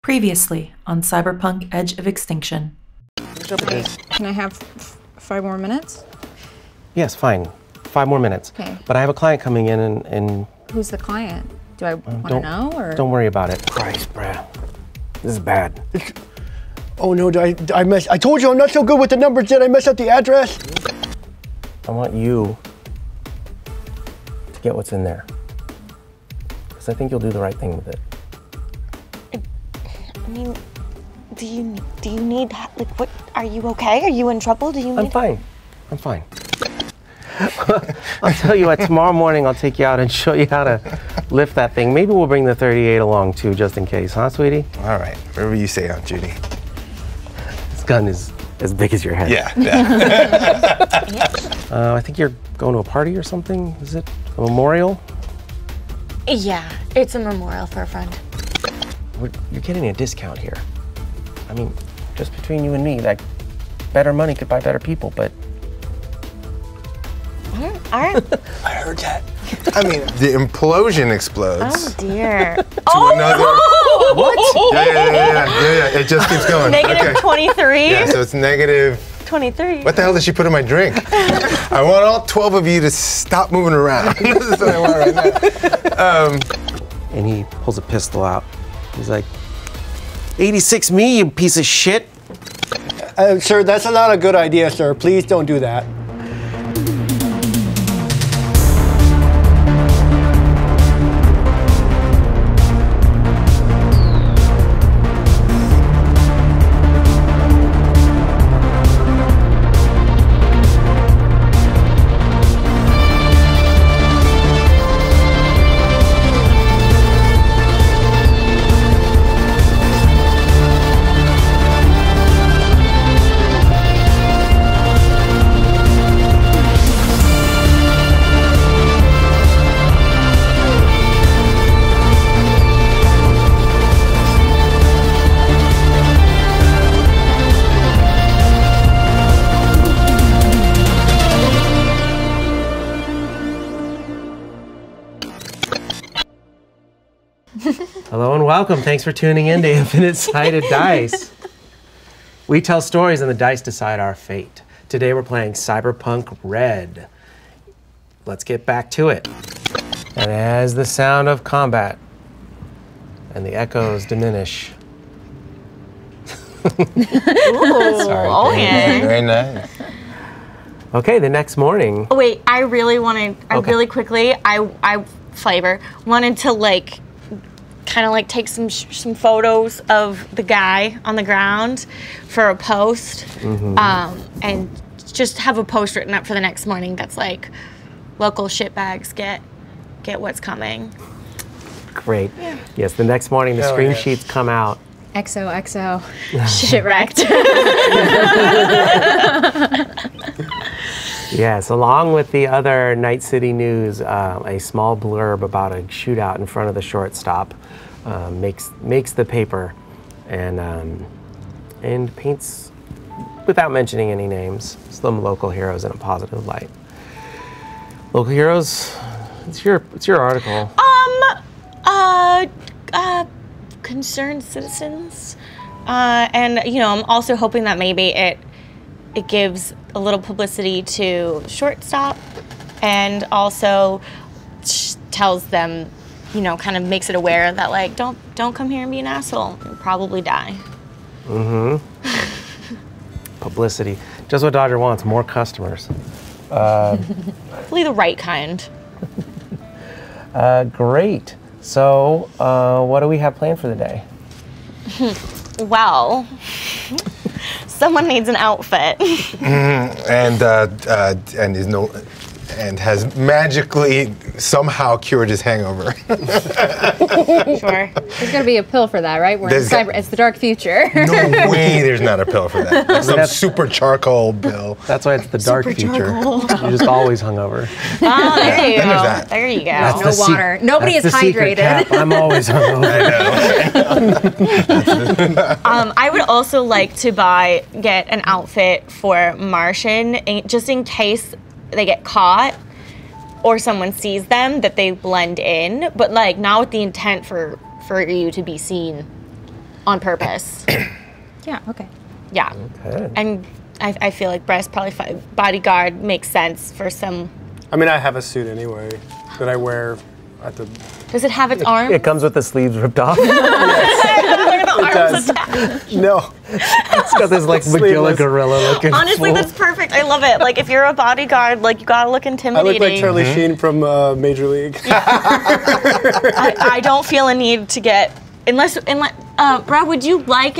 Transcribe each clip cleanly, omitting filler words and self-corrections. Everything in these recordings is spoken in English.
Previously on Cyberpunk Edge of Extinction. Can I have 5 more minutes? Yes, fine. 5 more minutes. Okay. But I have a client coming in and Who's the client? Do I want to know, or? Don't worry about it. Christ, Brad. This is bad. Oh no, I told you I'm not so good with the numbers. Did I mess up the address? I want you to get what's in there. Because I think you'll do the right thing with it. I mean, do you need, like, what, are you okay? Are you in trouble? Do you need? I'm fine. I'm fine. I'll tell you what, tomorrow morning I'll take you out and show you how to lift that thing. Maybe we'll bring the 38 along too, just in case, huh, sweetie? All right, whatever you say, Aunt Judy. This gun is as big as your head. Yeah. I think you're going to a party or something. Is it a memorial? Yeah, it's a memorial for a friend. You're getting a discount here. I mean, just between you and me, like, better money could buy better people, but... All right. I heard that. I mean, the implosion explodes. Oh dear. Oh another... What? Yeah. It just keeps going. Negative okay. 23? Yeah, so it's negative... 23. What the hell did she put in my drink? I want all 12 of you to stop moving around. This is what I want right now. And he pulls a pistol out. He's like, 86 me, you piece of shit. Sir, that's not a good idea, sir. Please don't do that. Hello and welcome. Thanks for tuning in to Infinite Sided Dice. We tell stories and the dice decide our fate. Today we're playing Cyberpunk Red. Let's get back to it. And as the sound of combat and the echoes diminish. Ooh, oh yeah. Very nice. Okay, the next morning. Oh, wait, I really quickly, I Flavor, wanted to, like, kind of like take some photos of the guy on the ground for a post, and just have a post written up for the next morning that's like, local shitbags get what's coming. Great. Yeah. Yes, the next morning the screen sheets come out. XOXO. Shit wrecked. Yes, along with the other Night City news, a small blurb about a shootout in front of the shortstop makes the paper, and paints, without mentioning any names, some local heroes in a positive light. Local heroes, it's your article. Concerned citizens, and I'm also hoping that maybe it gives a little publicity to shortstop, and also tells them, kind of makes it aware that, like, don't come here and be an asshole. You'll probably die. Publicity, just what Dodger wants, more customers. Hopefully the right kind. Great. So, what do we have planned for the day? Well, someone needs an outfit. And has magically somehow cured his hangover. Sure. There's got to be a pill for that, right? It's the dark future. No way there's not a pill for that. Like some super charcoal pill. That's why it's the dark future. You're just always hungover. Oh, there you go. That. There you go. There's no water. Nobody is hydrated. Cap. I'm always hungover. I know. I would also like to get an outfit for Martian, just in case they get caught or someone sees them, that they blend in, but like not with the intent for you to be seen. on purpose. Yeah, okay. Yeah. Okay. And I feel like breast probably bodyguard makes sense for some. I mean, I have a suit anyway that I wear at the. Does it have its arms? It comes with the sleeves ripped off. It does. No. It's got this like Magilla Sleeveless. gorilla looking. Honestly, that's perfect. I love it. Like if you're a bodyguard, like you gotta look I intimidating. look like Charlie Sheen from Major League. I don't feel a need to get unless Brad, would you like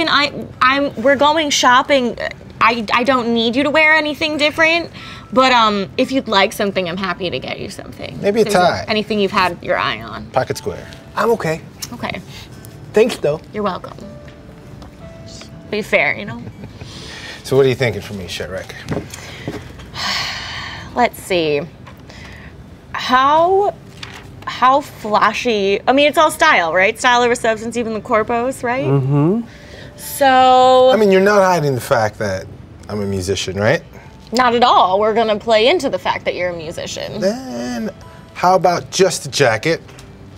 we're going shopping. I don't need you to wear anything different, but if you'd like something, I'm happy to get you something. Maybe a Is there tie. Anything you've had your eye on. Pocket square. I'm okay. Okay, Thanks, though. you're welcome. Be fair, you know. So what are you thinking for me, Shrek? Let's see. How flashy? I mean, it's all style, right? Style over substance, even the corpos, right? Mm-hmm. So. I mean, you're not hiding the fact that I'm a musician, right? Not at all. We're gonna play into the fact that you're a musician. Then how about just a jacket,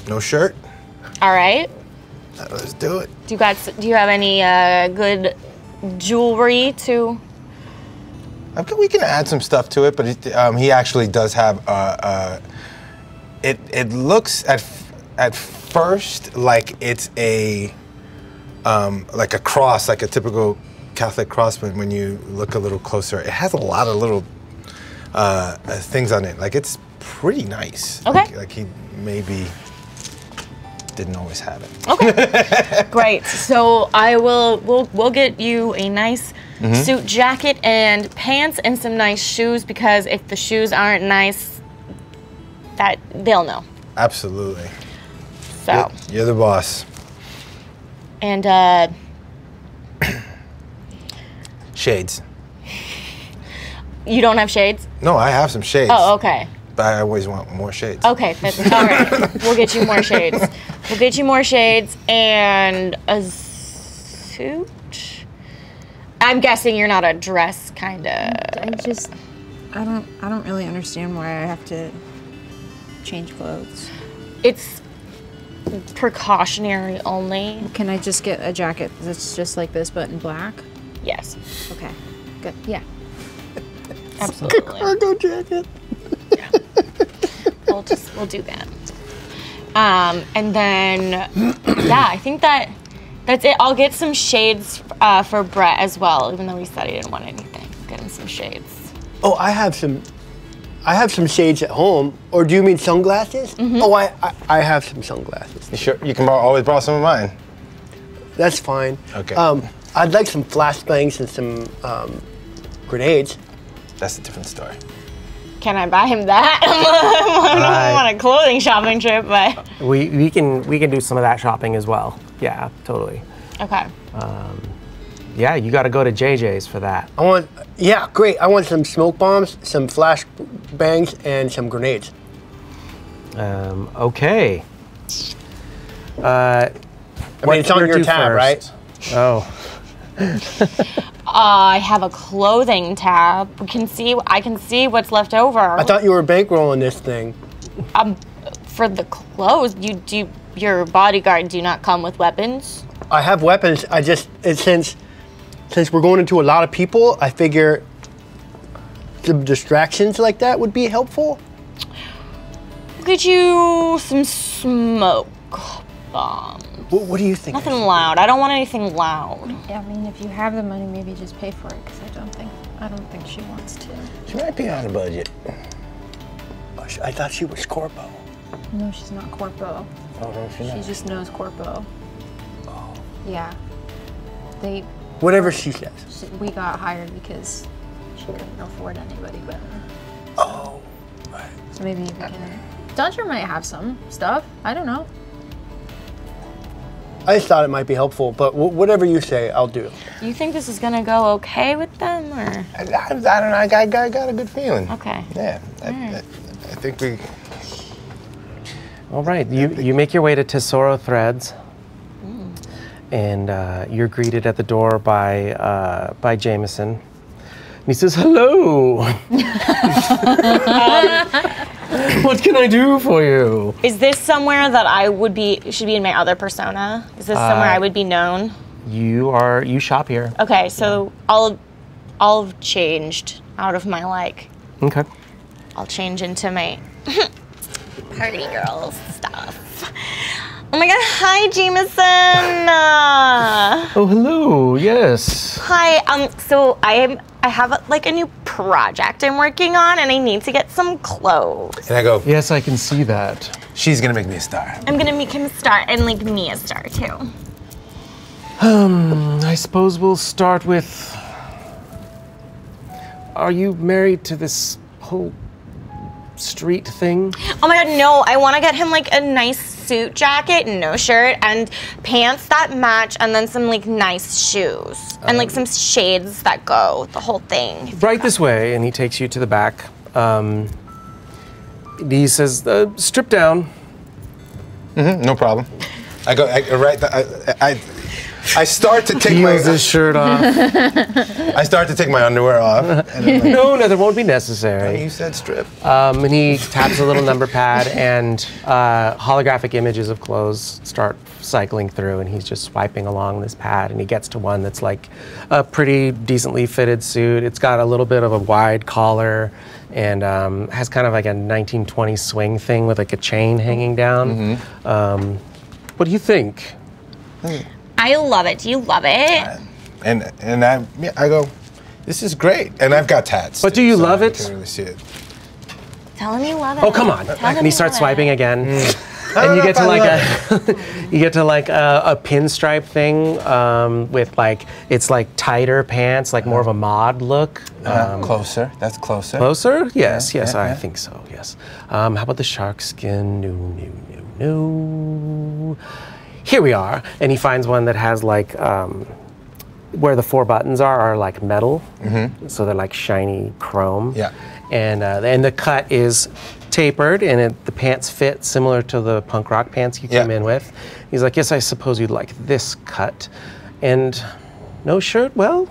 no shirt? All right. Let's do it. Do you have any good jewelry to? We can add some stuff to it, but he actually does have. It looks at first like it's a like a cross, like a typical Catholic cross, but when you look a little closer, it has a lot of little things on it. Like it's pretty nice. Okay. Like he maybe didn't always have it. Okay. Great. So we'll get you a nice suit jacket and pants and some nice shoes, because if the shoes aren't nice, that they'll know. Absolutely. So. You're the boss. And Shades. you don't have shades? No, I have some shades. Oh, okay. But I always want more shades. Okay, that's all right. We'll get you more shades. We'll get you more shades and a suit. I'm guessing you're not a dress kind of. I don't really understand why I have to change clothes. It's precautionary only. Can I just get a jacket that's just like this but in black? Yes, Okay, good. Yeah. absolutely. Cargo jacket. We'll do that. And then yeah, I think that's it. I'll get some shades for Brett as well, even though he said he didn't want anything. Get him some shades. Oh, I have some shades at home. Or do you mean sunglasses? Oh, I have some sunglasses. You sure? You can always borrow some of mine. That's fine. Okay. I'd like some flashbangs and some grenades. That's a different story. Can I buy him that? I don't want a clothing shopping trip, but We can do some of that shopping as well. Yeah, totally. okay. Yeah, you got to go to JJ's for that. Yeah, great. I want some smoke bombs, some flash bangs, and some grenades. Okay. I mean, it's on your tab, right? Oh. I have a clothing tab. I can see what's left over. I thought you were bankrolling this thing. For the clothes, your bodyguard do not come with weapons. I have weapons. Since we're going into a lot of people, I figure some distractions like that would be helpful. Get you some smoke bombs. What do you think? Nothing loud. I don't want anything loud. Yeah, I mean, if you have the money, maybe just pay for it, because I don't think she wants to. She might be on a budget. I thought she was corpo. No, she's not corpo. Oh, no, she's She not. just knows corpo. Oh. Yeah. Whatever she says. We got hired because she couldn't afford anybody better. Oh. So maybe we can. Dodger might have some stuff. I don't know. I just thought it might be helpful, but whatever you say, I'll do. You think this is gonna go okay with them, or? I don't know. I got a good feeling. Okay. Yeah. I think we. All right, you make your way to Tesoro Threads, and you're greeted at the door by Jameson. And he says, "Hello. What can I do for you?" Is this somewhere that I should be in my other persona? Is this somewhere I would be known? You shop here. Okay, so I'll changed out of my like. Okay. I'll change into my party girl stuff. Oh my god, hi Jameson! Oh, hello, yes. Hi, so I have like a new project I'm working on and I need to get some clothes. And I go, Yes, I can see that. she's gonna make me a star. I'm gonna make him a star and like me a star too. I suppose we'll start with, are you married to this whole street thing? Oh my god, no, I wanna get him like a nice suit jacket, no shirt, and pants that match, and then some like nice shoes. And like some shades that go, the whole thing. Right this way, and he takes you to the back. He says, strip down. No problem. I start to take Peels his shirt off. I start to take my underwear off. And I'm like, No, that won't be necessary. you said strip. And he taps a little number pad, and holographic images of clothes start cycling through, and he's just swiping along this pad, and he gets to one that's like a pretty decently fitted suit. It's got a little bit of a wide collar, and has kind of like a 1920s swing thing with like a chain hanging down. What do you think? I love it. Do you love it? And I go, this is great. And I've got tats. But too, do you so love I it? can't really see it. Tell him you love it. Oh, come on. Tell him And he you starts love swiping it. again. I don't And you know get if to I like love you get to like a pinstripe thing with like, it's like tighter pants, like more of a mod look. Closer. That's closer. Closer? Yes, Yeah, yes, yeah, I yeah. think so, yes. How about the shark skin? No. Here we are. And he finds one that has like, where the 4 buttons are like metal. So they're like shiny chrome. Yeah. And the cut is tapered, and the pants fit similar to the punk rock pants you came Yeah. in with. He's like, yes, I suppose you'd like this cut. And no shirt? Well,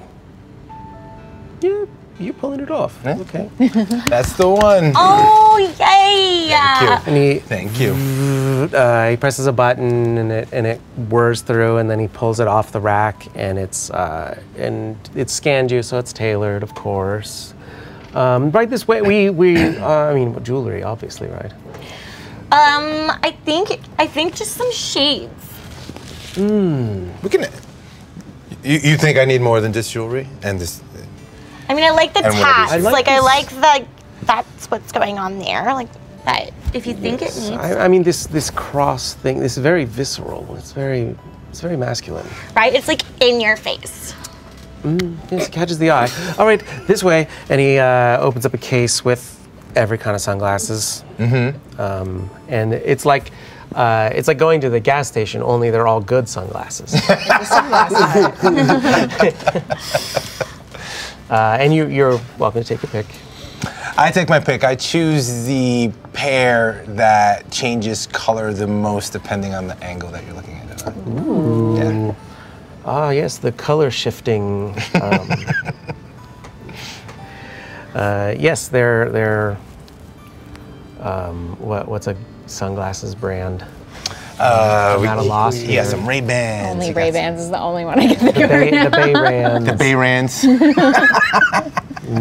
yeah, you're pulling it off. Yeah. Okay. That's the one. Oh, yay! Thank you. And Thank you. he presses a button, and it whirs through, and then he pulls it off the rack, and it's scanned you, so it's tailored, of course. Right this way, I mean, jewelry, obviously, right? I think just some shades. We can. You think I need more than just jewelry and this? I mean, I like the And what tats. are these? I like that's what's going on there. Like that. If you think it needs, I mean, this cross thing, this is very visceral. It's very masculine. right? It's like in your face. Yes, it catches the eye. All right, this way, and he opens up a case with every kind of sunglasses. And it's like going to the gas station, only they're all good sunglasses. And you're welcome to take your pick. I take my pick. I choose the pair that changes color the most depending on the angle that you're looking at it on. Ooh. Yeah. Ah, yes, the color shifting. Yes, they're what's a sunglasses brand? I'm at a loss here. Yeah, some Ray-Bans. Only You got Ray-Bans is the only one I can think The of. Bay Rand. The Bay-Rans.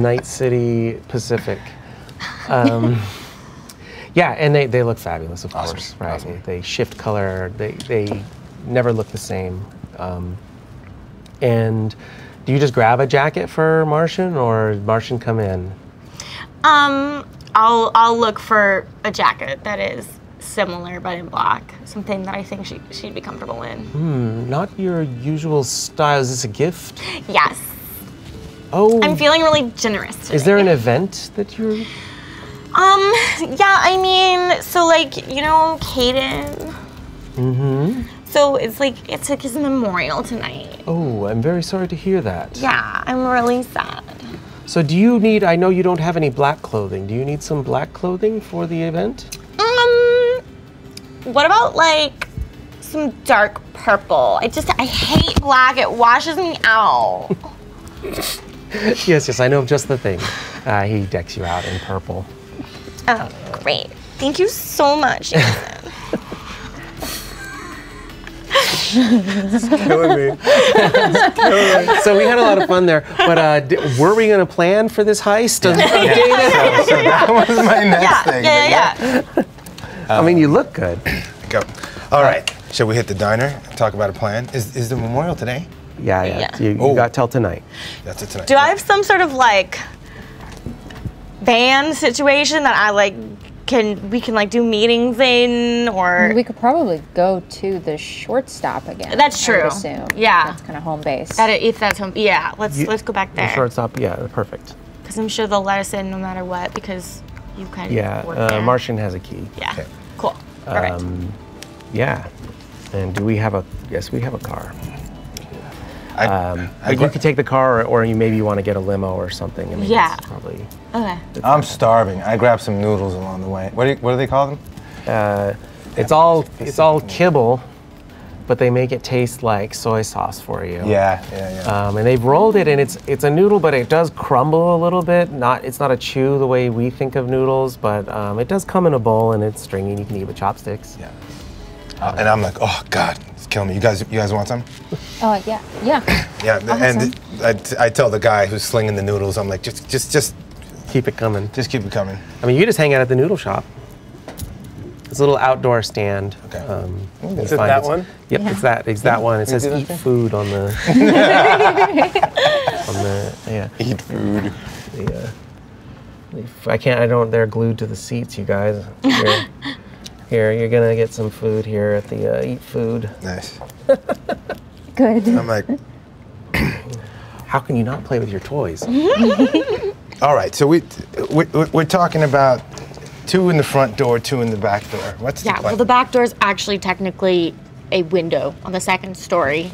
Night City Pacific. Yeah, and they look fabulous, of Awesome, course. Right? awesome. They shift color. They never look the same. And do you just grab a jacket for Martian, or did Martian come in? I'll look for a jacket that is similar but in black. Something that I think she'd be comfortable in. Not your usual style. Is this a gift? Yes. Oh. I'm feeling really generous today. Is there an event that you're? Yeah, I mean, so like, you know, Caden. So it's like, it's like his memorial tonight. Oh, I'm very sorry to hear that. Yeah, I'm really sad. So do you need, I know you don't have any black clothing. Do you need some black clothing for the event? What about like some dark purple? I hate black, it washes me out. Yes, I know of just the thing. He decks you out in purple. Oh, great. Thank you so much, Jason. Killing me. So we had a lot of fun there. But were we going to plan for this heist of data? So that was my next thing. Yeah. I mean, you look good. Go. All right. Shall we hit the diner and talk about a plan? Is the memorial today? Yeah. You got till tonight. That's it tonight. Do I have some sort of like van situation that I like we can like do meetings in, or We could probably go to the short stop again. That's I would true. assume. Yeah. That's kind of home base. if that's home, yeah. Let's go back The there shortstop, yeah, perfect. because I'm sure they'll let us in no matter what because you kind of work Yeah, there. Martian has a key. Yeah. Okay. Cool. Perfect. Yeah. And do we have a, yes, we have a car. I But you could take the car, or you maybe want to get a limo or something. I mean, Yeah. it's probably. Okay. I'm starving. I grabbed some noodles along the way. What do they call them? It's all kibble, but they make it taste like soy sauce for you. Yeah. And they've rolled it, and it's a noodle, but it does crumble a little bit. It's not a chew the way we think of noodles, but it does come in a bowl, and it's stringy. And you can eat with chopsticks. Yeah. And I'm like, oh God, it's killing me. You guys want some? Yeah. Yeah. I'll have And I tell the guy who's slinging the noodles, I'm like, just Keep it coming. keep it coming. I mean, you just hang out at the noodle shop. It's a little outdoor stand. Okay. Is it that one? Yep, it's that one. It says do that eat thing? food on the. Yeah. Eat food. They're glued to the seats, you guys. Here, you're gonna get some food here at the eat food. Nice. Good. I'm like, How can you not play with your toys? all right. So we're talking about 2 in the front door, 2 in the back door. What's the Yeah, plan? well, the back door is actually technically a window on the second story.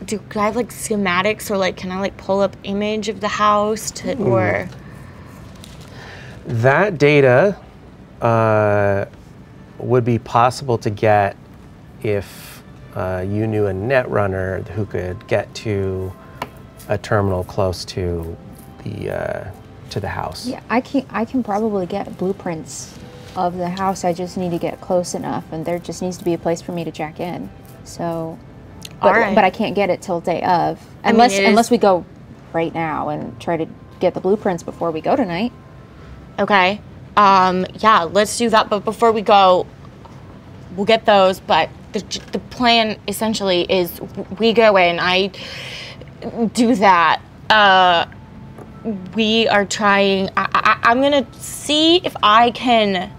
Do I have like schematics, or like can I like pull up image of the house or? That data would be possible to get if you knew a net runner who could get to a terminal close to the house. Yeah, I can probably get blueprints of the house. I just need to get close enough, and there just needs to be a place for me to check in. So, All right. but I can't get it till day of, I mean, unless we go right now and try to get the blueprints before we go tonight. Okay. Yeah, let's do that. But before we go, we'll get those. But the plan essentially is we go in, I do that. We are trying. I'm gonna see if I can.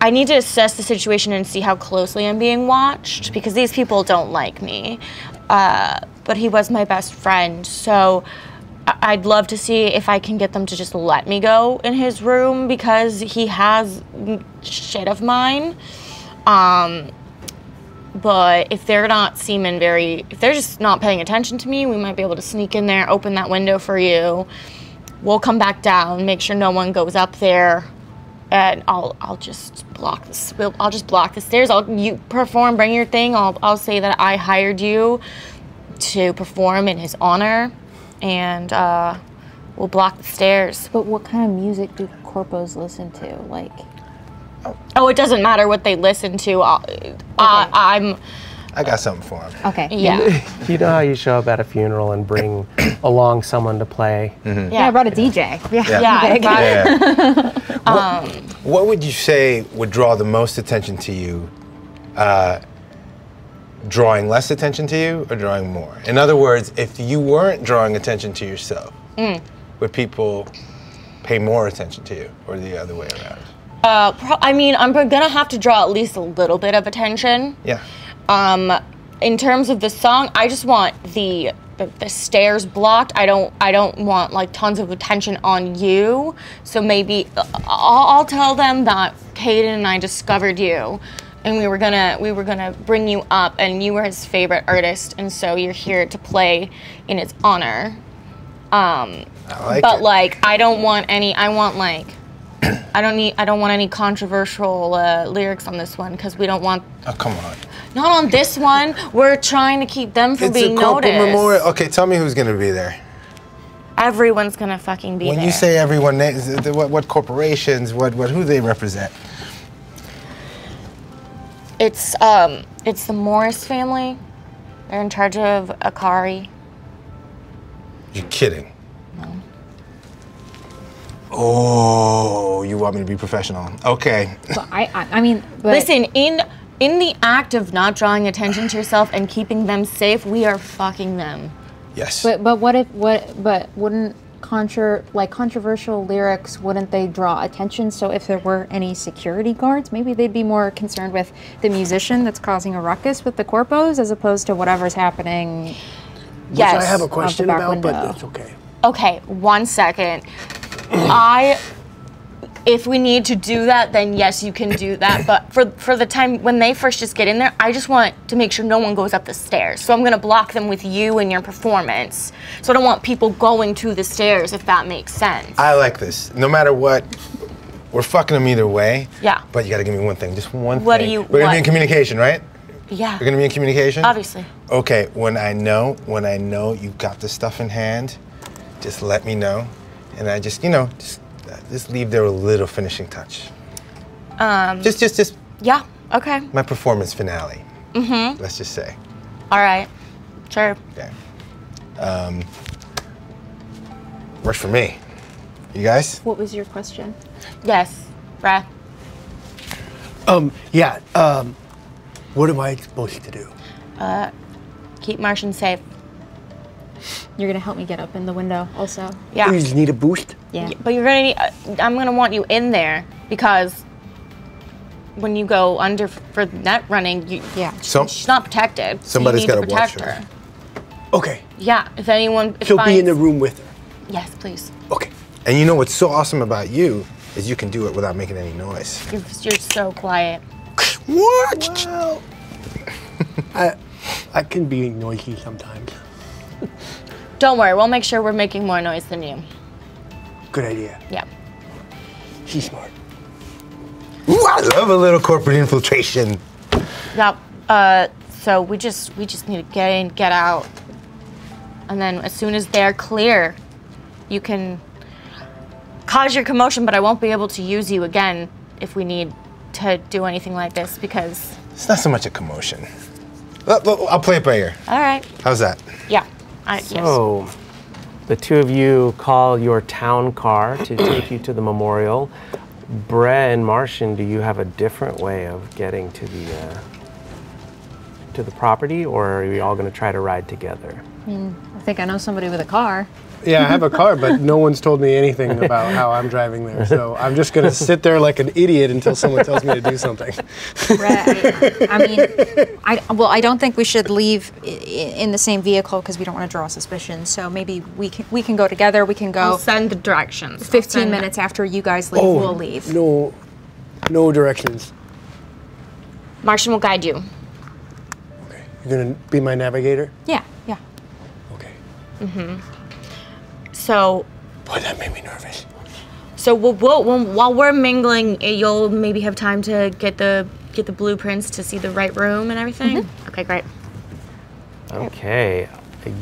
I need to assess the situation and see how closely I'm being watched because these people don't like me. But he was my best friend, so I'd love to see if I can get them to just let me go in his room because he has shit of mine. But if they're not seeming if they're just not paying attention to me, we might be able to sneak in there, open that window for you. We'll come back down, make sure no one goes up there, and I'll just block this. I'll just block the stairs. You perform, bring your thing. I'll say that I hired you to perform in his honor, and we'll block the stairs. But what kind of music do corpos listen to? Like, Oh, it doesn't matter what they listen to. I got something for him. okay, Yeah. You know how you show up at a funeral and bring along someone to play? yeah, I brought a DJ. Yeah. What would you say would draw the most attention to you? Drawing less attention to you or drawing more? In other words, if you weren't drawing attention to yourself, would people pay more attention to you or the other way around? I mean, I'm gonna have to draw at least a little bit of attention. Yeah. In terms of the song, I just want the stairs blocked. I don't want like tons of attention on you. So maybe I'll tell them that Caden and I discovered you, and we were gonna bring you up, and you were his favorite artist, and so you're here to play in his honor. I like But it. like, I don't want any. I want like. I don't want any controversial lyrics on this one because we don't want. Oh, come on. Not on this one. We're trying to keep them from It's being a corporate noticed. memorial. Okay, tell me who's going to be there. Everyone's gonna fucking be When there. you say everyone, what corporations, who they represent? It's the Morris family. They're in charge of Akari. You're kidding. No. Oh, you want me to be professional? Okay. But I mean, but Listen, in the act of not drawing attention to yourself and keeping them safe, we are fucking them. Yes. But wouldn't controversial lyrics, wouldn't they draw attention? So if there were any security guards, maybe they'd be more concerned with the musician that's causing a ruckus with the corpos as opposed to whatever's happening. Yes. Which I have a question back about, window. but that's okay. Okay, 1 second. If we need to do that, then yes, you can do that. But for the time when they first just get in there, I just want to make sure no one goes up the stairs. So I'm going to block them with you and your performance. So I don't want people going to the stairs, if that makes sense. I like this. No matter what, we're fucking them either way. Yeah. But you got to give me one thing, just one thing. What do you We're going to be in want? communication, right? Yeah. We're going to be in communication? Obviously. Okay, when I know you've got the stuff in hand, just let me know. And I just leave there a little finishing touch. Just Yeah, okay. my performance finale. Mm-hmm. Let's just say. All right. Sure. Okay. Works for me. You guys? What was your question? Yes. Brad. Yeah. What am I supposed to do? Keep Martian safe. You're gonna help me get up in the window also. Yeah. You just need a boost? Yeah. But you're gonna need, I'm gonna want you in there because when you go under for net running, she's not protected. Somebody's so you need gotta watch protect her. Okay. Yeah, if anyone She'll be in the room with her. Yes, please. Okay. And you know what's so awesome about you is you can do it without making any noise. You're so quiet. What? Well, I can be noisy sometimes. Don't worry, we'll make sure we're making more noise than you. Good idea. Yeah. She's smart. Ooh, I love a little corporate infiltration. Yeah. So we just need to get in, get out, and then as soon as they're clear, you can cause your commotion. But I won't be able to use you again if we need to do anything like this because It's not so much a commotion. I'll play it by ear. All right. How's that? Yeah. Yes. So, the two of you call your town car to take you to the memorial. Brett and Martian, do you have a different way of getting to the property, or are we all going to try to ride together? I think I know somebody with a car. Yeah, I have a car, but no one's told me anything about how I'm driving there. So I'm just going to sit there like an idiot until someone tells me to do something. I don't think we should leave in the same vehicle because we don't want to draw suspicion. So maybe we can go together. We can go. I'll send the directions. 15 minutes after you guys leave, we'll leave. No directions. Martian will guide you. Okay. You're going to be my navigator? Yeah. Okay. Mm-hmm. So. Boy, that made me nervous. So while we're mingling, you'll maybe have time to get the blueprints to see the right room and everything. Mm-hmm. Okay, great. Okay,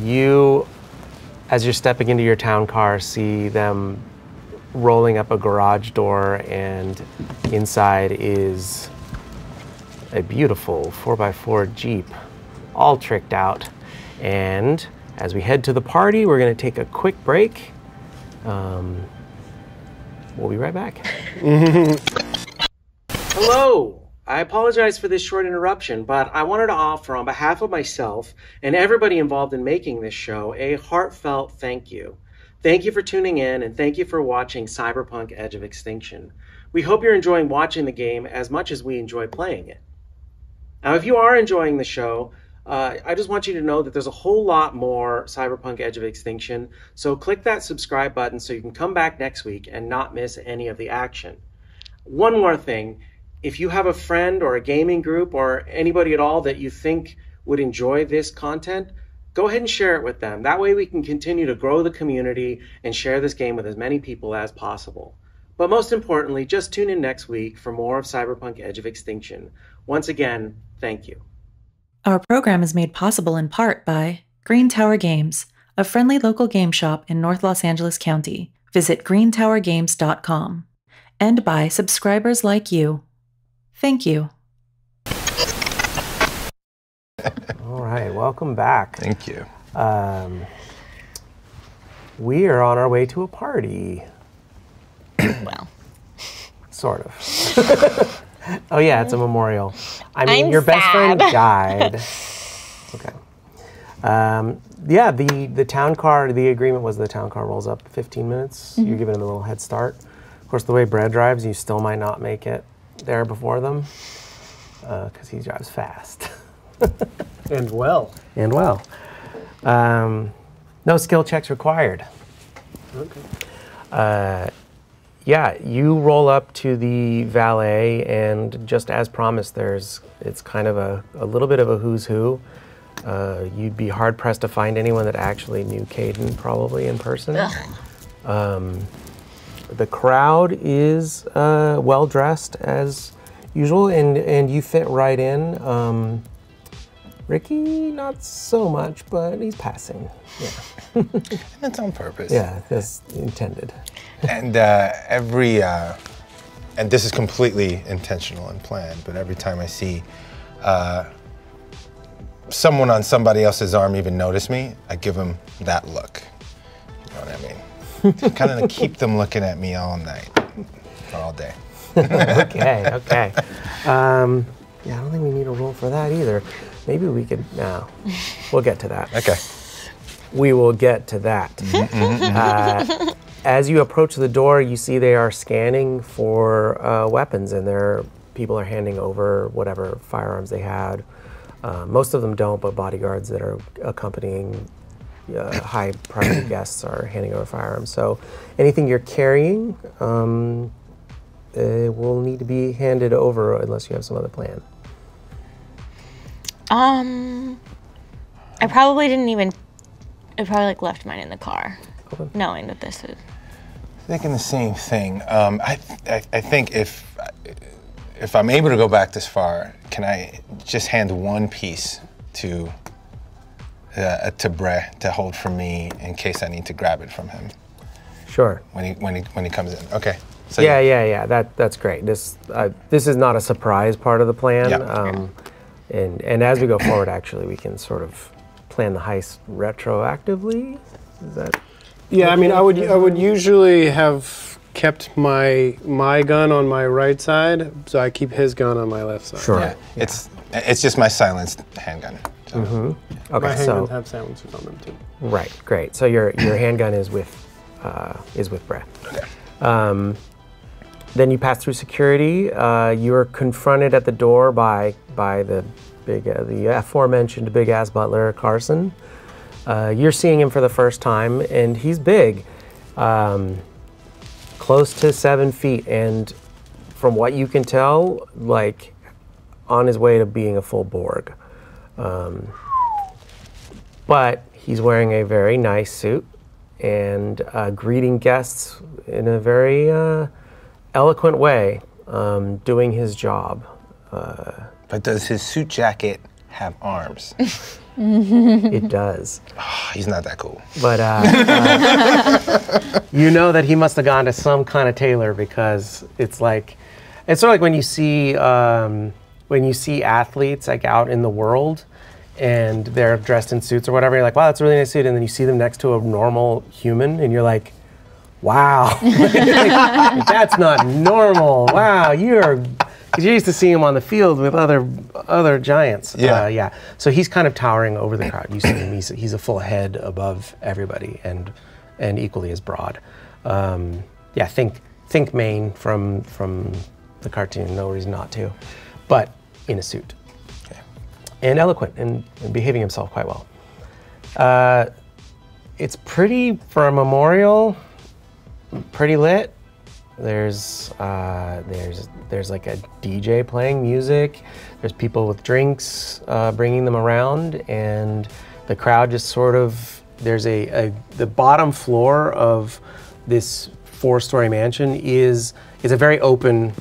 you, as you're stepping into your town car, see them rolling up a garage door, and inside is a beautiful 4x4 Jeep, all tricked out. And as we head to the party, we're going to take a quick break. We'll be right back. Hello. I apologize for this short interruption, but I wanted to offer on behalf of myself and everybody involved in making this show a heartfelt thank you. Thank you for tuning in, and thank you for watching Cyberpunk Edge of Extinction. We hope you're enjoying watching the game as much as we enjoy playing it. Now, if you are enjoying the show, I just want you to know that there's a whole lot more Cyberpunk Edge of Extinction, so click that subscribe button so you can come back next week and not miss any of the action. One more thing, if you have a friend or a gaming group or anybody at all that you think would enjoy this content, go ahead and share it with them. That way we can continue to grow the community and share this game with as many people as possible. But most importantly, just tune in next week for more of Cyberpunk Edge of Extinction. Once again, thank you. Our program is made possible in part by Green Tower Games, a friendly local game shop in North Los Angeles County. Visit greentowergames.com. And by subscribers like you. Thank you. welcome back. Thank you. We are on our way to a party. Well, Sort of. Oh yeah, it's a memorial. I mean, I'm your best friend sad. died. Okay. Yeah, the town car, the agreement was the town car rolls up 15 minutes. You're giving them a little head start. Of course, the way Brad drives, you still might not make it there before them because he drives fast. And well. And well. No skill checks required. Okay. Yeah, you roll up to the valet, and just as promised, it's kind of a little bit of a who's who. You'd be hard pressed to find anyone that actually knew Caden, probably in person. The crowd is well dressed as usual, and you fit right in. Ricky, not so much, but he's passing. Yeah. That's on purpose. Yeah, that's intended. And and this is completely intentional and planned, but every time I see someone on somebody else's arm even notice me, I give them that look. You know what I mean? Kind of to keep them looking at me all night, or all day. Okay. Yeah, I don't think we need a roll for that either. Maybe we could, no. We'll get to that. Okay. We will get to that. As you approach the door, you see they are scanning for weapons, and people are handing over whatever firearms they had. Most of them don't, but bodyguards that are accompanying high priority guests are handing over firearms. So anything you're carrying will need to be handed over unless you have some other plan. I probably like left mine in the car, knowing that this is. Thinking the same thing. I think if I'm able to go back this far, can I just hand one piece to Bre to hold for me in case I need to grab it from him? Sure. When he comes in. Okay. So Yeah. That's great. This is not a surprise part of the plan. Yeah. And as we go forward, actually, we can sort of plan the heist retroactively. Is that? Yeah, I mean, I would usually have kept my gun on my right side, so I keep his gun on my left side. Sure. Yeah. It's just my silenced handgun. So. Okay. My handguns have silencers on them too. Right. Great. So your handgun is with Brett. Okay. Then you pass through security. You are confronted at the door by the aforementioned big ass butler Carson. You're seeing him for the first time, and he's big, close to 7 feet, and from what you can tell, like on his way to being a full Borg. But he's wearing a very nice suit and greeting guests in a very eloquent way, doing his job. But does his suit jacket have arms? It does. Oh, he's not that cool. But you know that he must have gone to some kind of tailor, because it's sort of like when you see athletes like out in the world and they're dressed in suits or whatever. You're like, wow, that's a really nice suit, and then you see them next to a normal human, and you're like, wow, like, that's not normal. Wow, because you're used to seeing him on the field with other giants. Yeah. So he's kind of towering over the crowd. You see him; he's a full head above everybody, and equally as broad. Think Maine from the cartoon. No reason not to, but in a suit, and eloquent and behaving himself quite well. It's pretty for a memorial. Pretty lit. There's like a DJ playing music. There's people with drinks bringing them around, and the crowd just sort of. There's the bottom floor of this 4-story mansion is a very open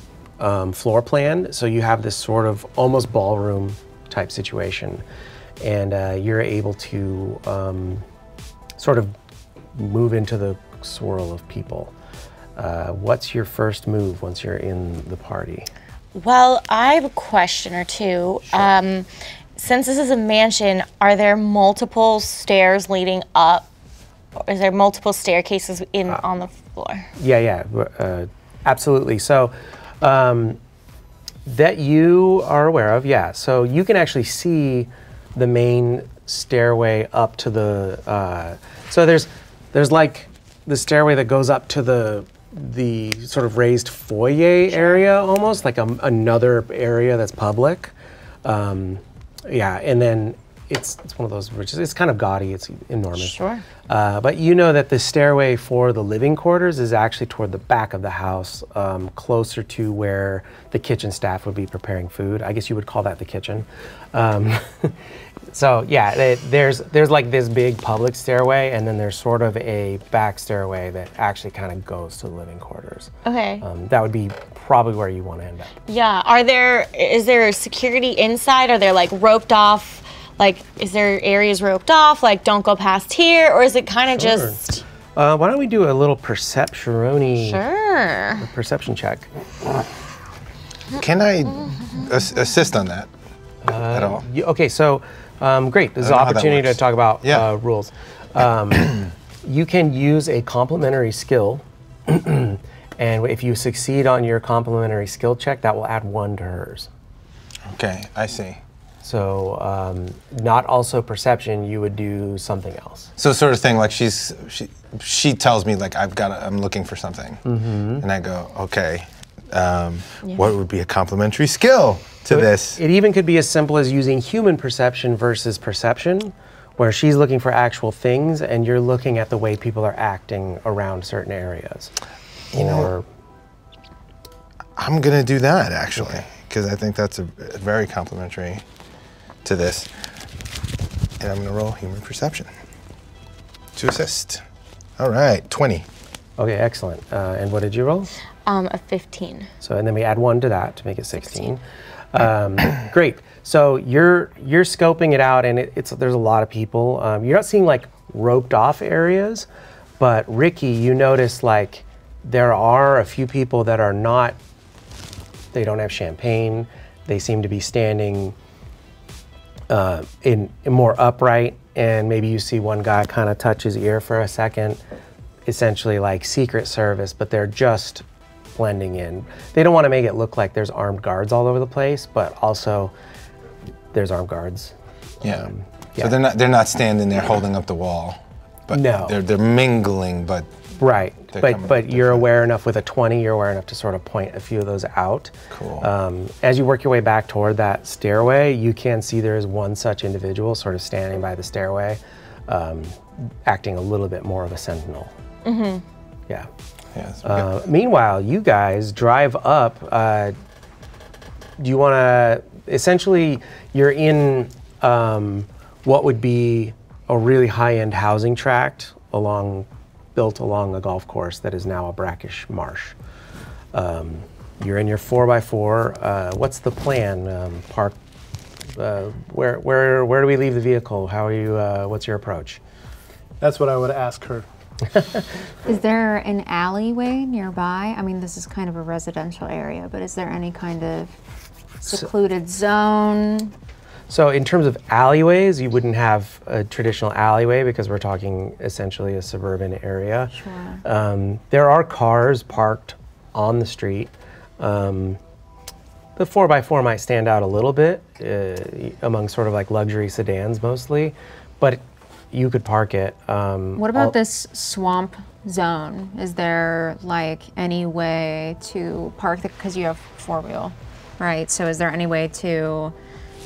floor plan. So you have this sort of almost ballroom type situation, and you're able to sort of move into the swirl of people. What's your first move once you're in the party? Well, I have a question or two. Sure. since this is a mansion, are there multiple stairs leading up? Or is there multiple staircases on the floor? Yeah, absolutely. So that you are aware of, yeah. So you can actually see the main stairway up to the. So there's like the stairway that goes up to the sort of raised foyer area, almost like another area that's public. Yeah, and then it's one of those bridges. It's kind of gaudy. It's enormous. Sure. But you know that the stairway for the living quarters is actually toward the back of the house, closer to where the kitchen staff would be preparing food. I guess you would call that the kitchen. So yeah, there's like this big public stairway, and then there's sort of a back stairway that actually kind of goes to the living quarters. Okay. That would be probably where you want to end up. Yeah. Is there security inside? Are there like roped off? Like, is there areas roped off? Like, don't go past here, or is it kind of just? Why don't we do a little perception-y perception check? Can I assist on that at all? Okay, so great. This is an opportunity to talk about rules. You can use a complementary skill, and if you succeed on your complementary skill check, that will add 1 to hers. Okay, I see. So not also perception, you would do something else. So sort of thing like she tells me like I'm looking for something, and I go, okay, what would be a complementary skill to this? It even could be as simple as using human perception versus perception, where she's looking for actual things and you're looking at the way people are acting around certain areas. You know, I'm gonna do that actually, because I think that's a very complementary to this. And I'm gonna roll human perception to assist. All right, 20. Okay, excellent. And what did you roll? A 15. So, and then we add 1 to that to make it 16. Great. So you're scoping it out, and there's a lot of people. You're not seeing like roped off areas, but Ricky, you notice like there are a few people that are not. They don't have champagne. They seem to be standing in more upright, and maybe you see one guy kind of touch his ear for a second, essentially like Secret Service, but they're just blending in. They don't want to make it look like there's armed guards all over the place, but also there's armed guards. Yeah. So they're not standing there holding up the wall, but no, they're mingling, but right. But you're aware enough with a 20, you're aware enough to sort of point a few of those out. Cool. As you work your way back toward that stairway, you can see there is one such individual sort of standing by the stairway, acting a little bit more of a sentinel. Mm-hmm. Yeah. Meanwhile, you guys drive up. Do you want to, essentially, you're in what would be a really high-end housing tract built along a golf course that is now a brackish marsh. You're in your 4x4. What's the plan? Park. Where do we leave the vehicle? How are you? What's your approach? That's what I would ask her. Is there an alleyway nearby? I mean, this is kind of a residential area, but is there any kind of secluded zone? So in terms of alleyways, you wouldn't have a traditional alleyway because we're talking essentially a suburban area. Sure. There are cars parked on the street. The 4x4 might stand out a little bit among sort of like luxury sedans mostly, but you could park it. What about this swamp zone? Is there like any way to park it, because you have 4-wheel, right? So is there any way to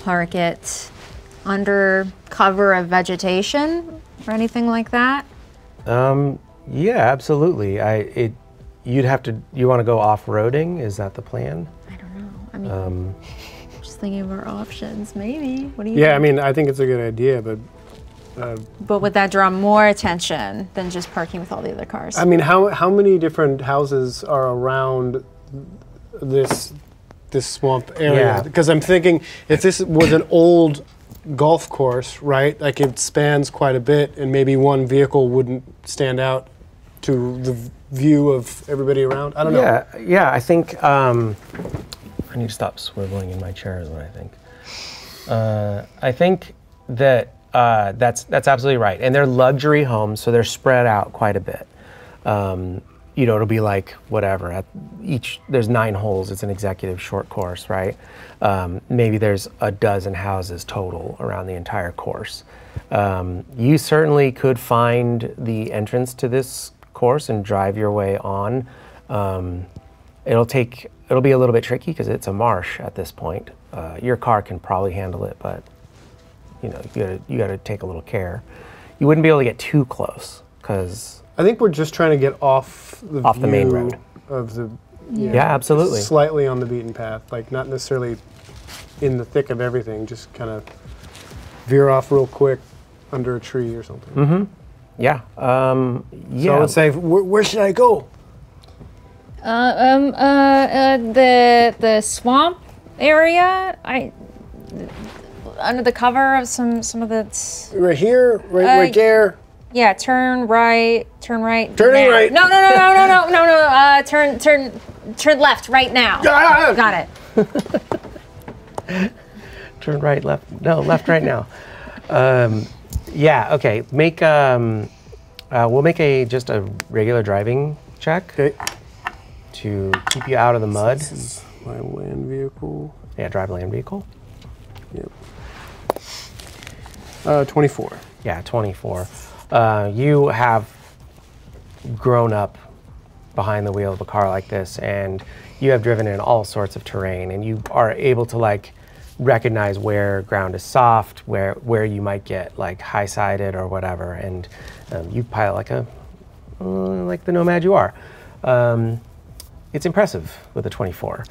park it under cover of vegetation or anything like that? Yeah, absolutely. You want to go off-roading? Is that the plan? I don't know. I mean, just thinking of our options, maybe. What do you think? Yeah, I mean, I think it's a good idea, but would that draw more attention than just parking with all the other cars? I mean, how many different houses are around this swamp area? Because I'm thinking if this was an old golf course, right? Like it spans quite a bit, and maybe one vehicle wouldn't stand out to the view of everybody around. I don't know. Yeah. I think I need to stop swiveling in my chair is what I think. I think that that's absolutely right. And they're luxury homes, so they're spread out quite a bit. You know, it'll be like whatever. At there's 9 holes. It's an executive short course, right? Maybe there's a dozen houses total around the entire course. You certainly could find the entrance to this course and drive your way on. It'll be a little bit tricky because it's a marsh at this point. Your car can probably handle it, but you know, you gotta take a little care. You wouldn't be able to get too close because I think we're just trying to get off the main road of the yeah, absolutely, slightly on the beaten path, like not necessarily in the thick of everything. Just kind of veer off real quick under a tree or something. Mm-hmm. Yeah. So I would say, where should I go? The swamp area. Under the cover of some of the. Right here, right there. Yeah, turn right. Turning now. Right. No. Turn left right now. Got it. Turn right, left. No, left, right now. Yeah. Okay. Make we'll make just a regular driving check. Okay. To keep you out of the mud. This is my land vehicle. Yeah, drive land vehicle. Yep. 24. Yeah, 24. You have grown up behind the wheel of a car like this, and you have driven in all sorts of terrain, and you are able to like recognize where ground is soft, where you might get like high-sided or whatever, and you pilot like the nomad you are. It's impressive with a 24.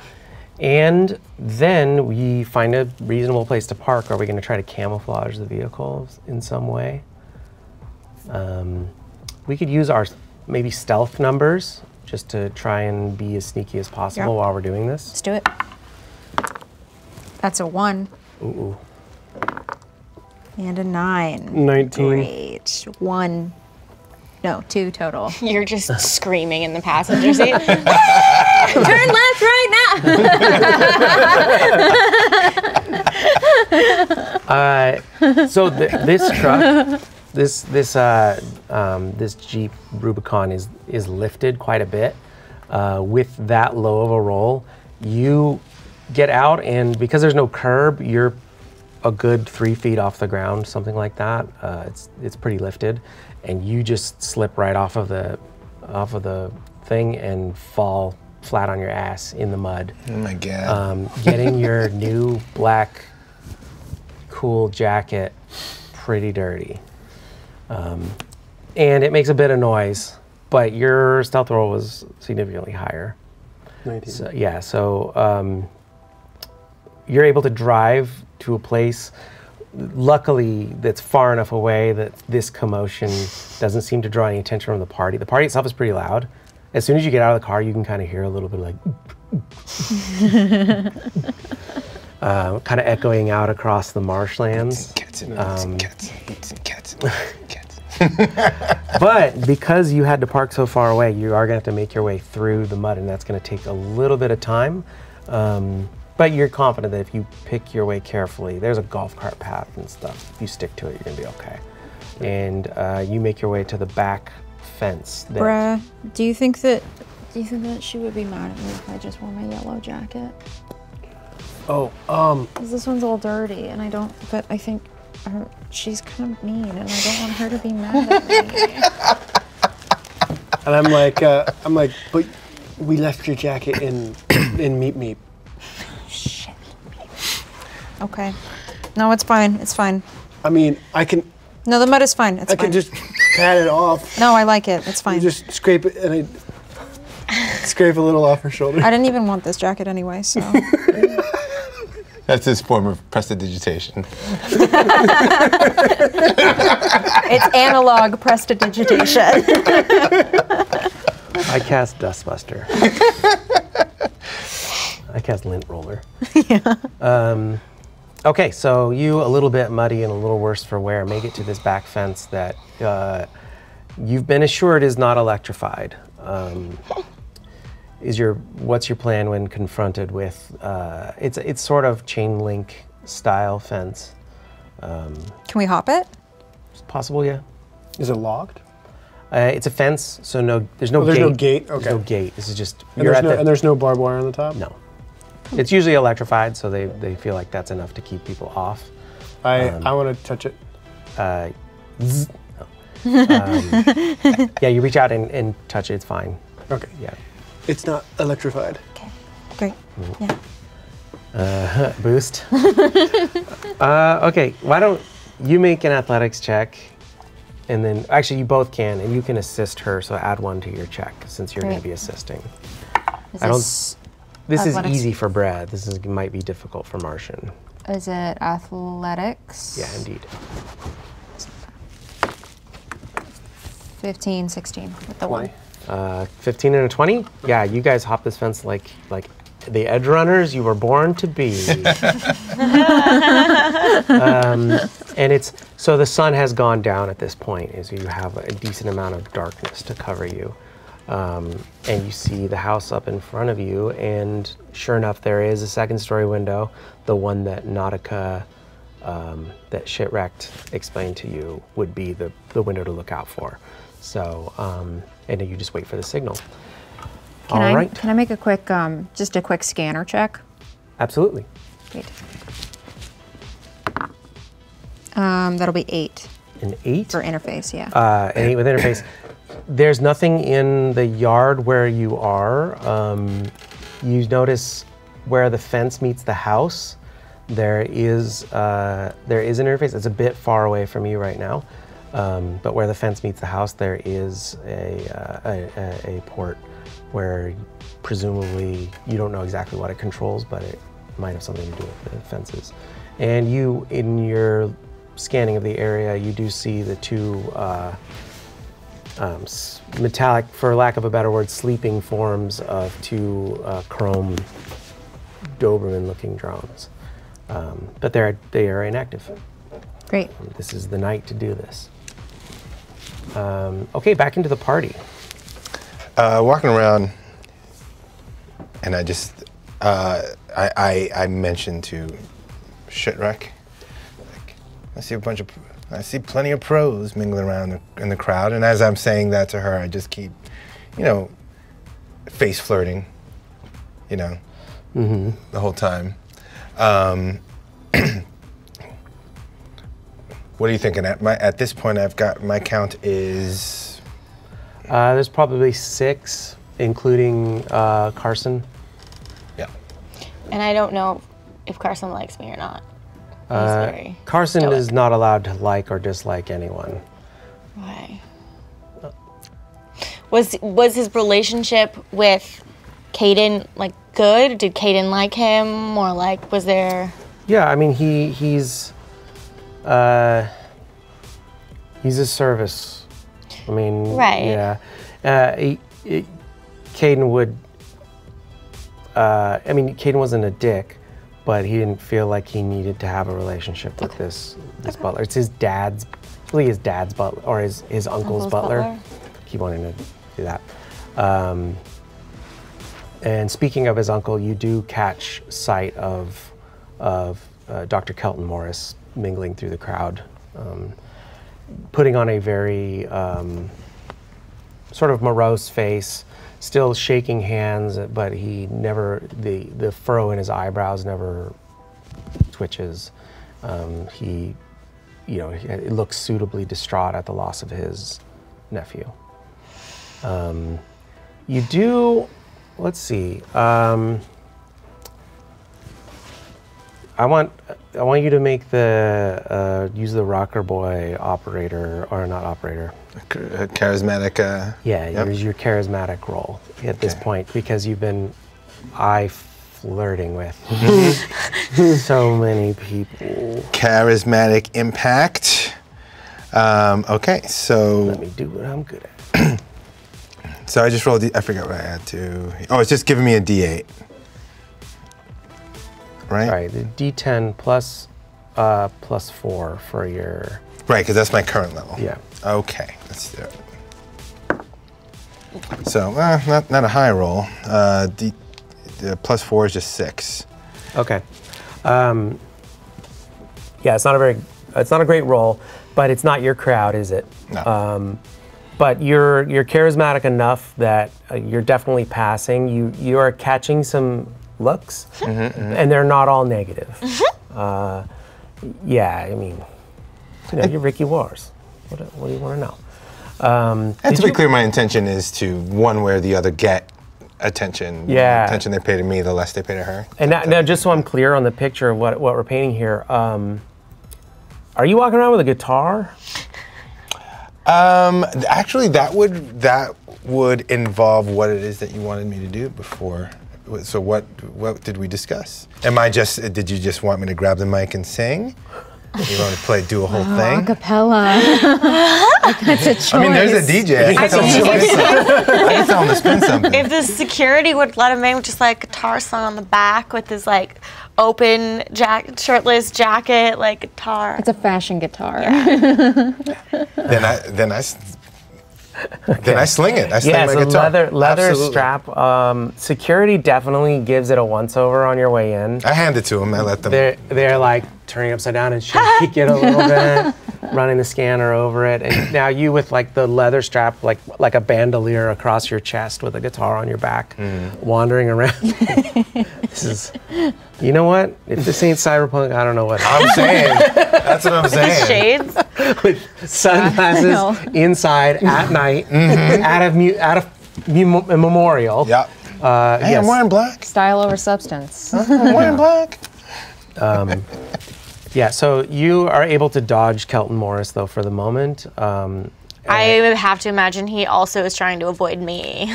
And then we find a reasonable place to park. Are we going to try to camouflage the vehicles in some way? We could use our maybe stealth numbers just to try and be as sneaky as possible while we're doing this. Let's do it. That's a 1. Ooh. And a 9. 19. Great. 1. No, 2 total. You're just screaming in the passenger seat. Turn left right now. So this truck, this Jeep Rubicon is lifted quite a bit. With that low of a roll, you get out, and because there's no curb, you're a good 3 feet off the ground, something like that. It's pretty lifted, and you just slip right off of the thing and fall flat on your ass in the mud. Oh my God. Getting your new black cool jacket pretty dirty. And it makes a bit of noise, but your stealth roll was significantly higher. 19. So, yeah, so you're able to drive to a place, luckily, that's far enough away that this commotion doesn't seem to draw any attention from the party. The party itself is pretty loud. As soon as you get out of the car, you can kind of hear a little bit like kind of echoing out across the marshlands. Cats. But because you had to park so far away, you are going to have to make your way through the mud, and that's going to take a little bit of time. But you're confident that if you pick your way carefully, there's a golf cart path and stuff. If you stick to it, you're going to be okay. And you make your way to the back fence. Bruh, do you think that she would be mad at me if I just wore my yellow jacket? Oh, Because this one's all dirty, and but I think she's kind of mean, and I don't want her to be mad at me. and I'm like, but we left your jacket in Meep Meep. Shit. Okay. No, it's fine. It's fine. I mean, I can. No, the mud is fine. It's fine. I can just pat it off. No, I like it. It's fine. You just scrape it, and I scrape a little off her shoulder. I didn't even want this jacket anyway, so. That's his form of prestidigitation. It's analog prestidigitation. I cast Dustbuster. I cast Lint Roller. Yeah. Okay, so you, a little bit muddy and a little worse for wear, make it to this back fence that you've been assured is not electrified. What's your plan when confronted with? It's sort of chain link style fence. Can we hop it? It's possible, yeah. Is it locked? It's a fence, so there's no gate. There's no gate? Okay. There's no gate. This is just, And there's no barbed wire on the top? No. It's usually electrified, so they feel like that's enough to keep people off. I want to touch it. Zzz. Yeah, you reach out and touch it, it's fine. Okay. Yeah. It's not electrified. Okay, great. Yeah. Boost. Okay, why don't you make an athletics check, and then, actually you both can, and you can assist her, so add 1 to your check, since you're going to be assisting. This is easy for Brad. Might be difficult for Martian. Is it athletics? Yeah, indeed. 15, 16 with the 1. 15 and a 20? Yeah, you guys hop this fence like the Edgerunners you were born to be. And so the sun has gone down at this point, and so you have a decent amount of darkness to cover you. And you see the house up in front of you, and sure enough, there is a second-story window, the one that Nautica, that Shitwrecked explained to you would be the window to look out for. So, and then you just wait for the signal. Can I make a quick, just a quick scanner check? Absolutely. Great. That'll be 8. An 8? For interface, yeah. An 8 with interface. There's nothing in the yard where you are. You notice where the fence meets the house. There is an interface. It's a bit far away from you right now, but where the fence meets the house, there is a port where presumably you don't know exactly what it controls, but it might have something to do with the fences. And you, in your scanning of the area, you do see the 2 metallic, for lack of a better word, sleeping forms of 2 chrome Doberman-looking drones. But they are inactive. Great. This is the night to do this. Okay, back into the party. Walking around, and I just I mentioned to Shitwreck, like, I see plenty of pros mingling around in the crowd, and as I'm saying that to her, I just keep, face flirting, the whole time. What are you thinking? At this point, I've got, my count is... There's probably 6, including Carson. Yeah. And I don't know if Carson likes me or not. Carson is not allowed to like or dislike anyone. Why? Was his relationship with Caden good? Did Caden like him, or was there? Yeah, I mean he's a service. I mean, right. Yeah. Caden would. I mean, Caden wasn't a dick, but he didn't feel like he needed to have a relationship with this butler. It's his dad's, really his dad's butler, or his uncle's butler. Keep wanting to do that. And speaking of his uncle, you do catch sight of Dr. Kelton Morris mingling through the crowd, putting on a very sort of morose face, still shaking hands, but he never, the furrow in his eyebrows never twitches. He looks suitably distraught at the loss of his nephew. You do, let's see. I want you to make use the rocker boy operator, or not operator. Charismatic. Yeah, yep. Use your charismatic role at this point, because you've been flirting with so many people. Charismatic impact. Okay, so let me do what I'm good at. So I just rolled. I forgot what I had to. Oh, it's just giving me a D8. Right? Sorry, the D10 plus 4 for your... Right, because that's my current level. Yeah. Okay, let's do it. So, not a high roll. The plus 4 is just 6. Okay. Yeah, it's not a great role, but it's not your crowd, is it? No. But you're charismatic enough that you're definitely passing. You are catching some looks, and they're not all negative. Yeah, I mean, you're Ricky Wars. What do you want to know? And to be clear, my intention is to one way or the other get attention. Yeah. The attention they pay to me, the less they pay to her. And now, just so I'm clear on the picture of what we're painting here, are you walking around with a guitar? Actually, that would involve what it is that you wanted me to do before. So what did we discuss? Did you just want me to grab the mic and sing? You want to do a whole thing? Acapella. That's a choice. I mean, there's a DJ. I can tell him to spin something. If the security would let him in with just like a guitar song on the back with his like open shirtless jacket, like guitar. It's a fashion guitar. Yeah. Then I sling it. I sling Yeah, my so guitar. leather Absolutely. strap. Security definitely gives it a once-over on your way in. I hand it to him. I let them. They're like turning upside down and shake it a little bit, running the scanner over it. And now you with like the leather strap, like a bandolier across your chest with a guitar on your back, wandering around. This is, you know what? If this ain't cyberpunk, I don't know what. I'm saying. That's what I'm saying. Shades. With sunglasses inside at night at a memorial. Yeah. Hey, Yes. I'm wearing black. Style over substance. I'm wearing black. Yeah, so you are able to dodge Kelton Morris, though, for the moment. I would have to imagine he also is trying to avoid me.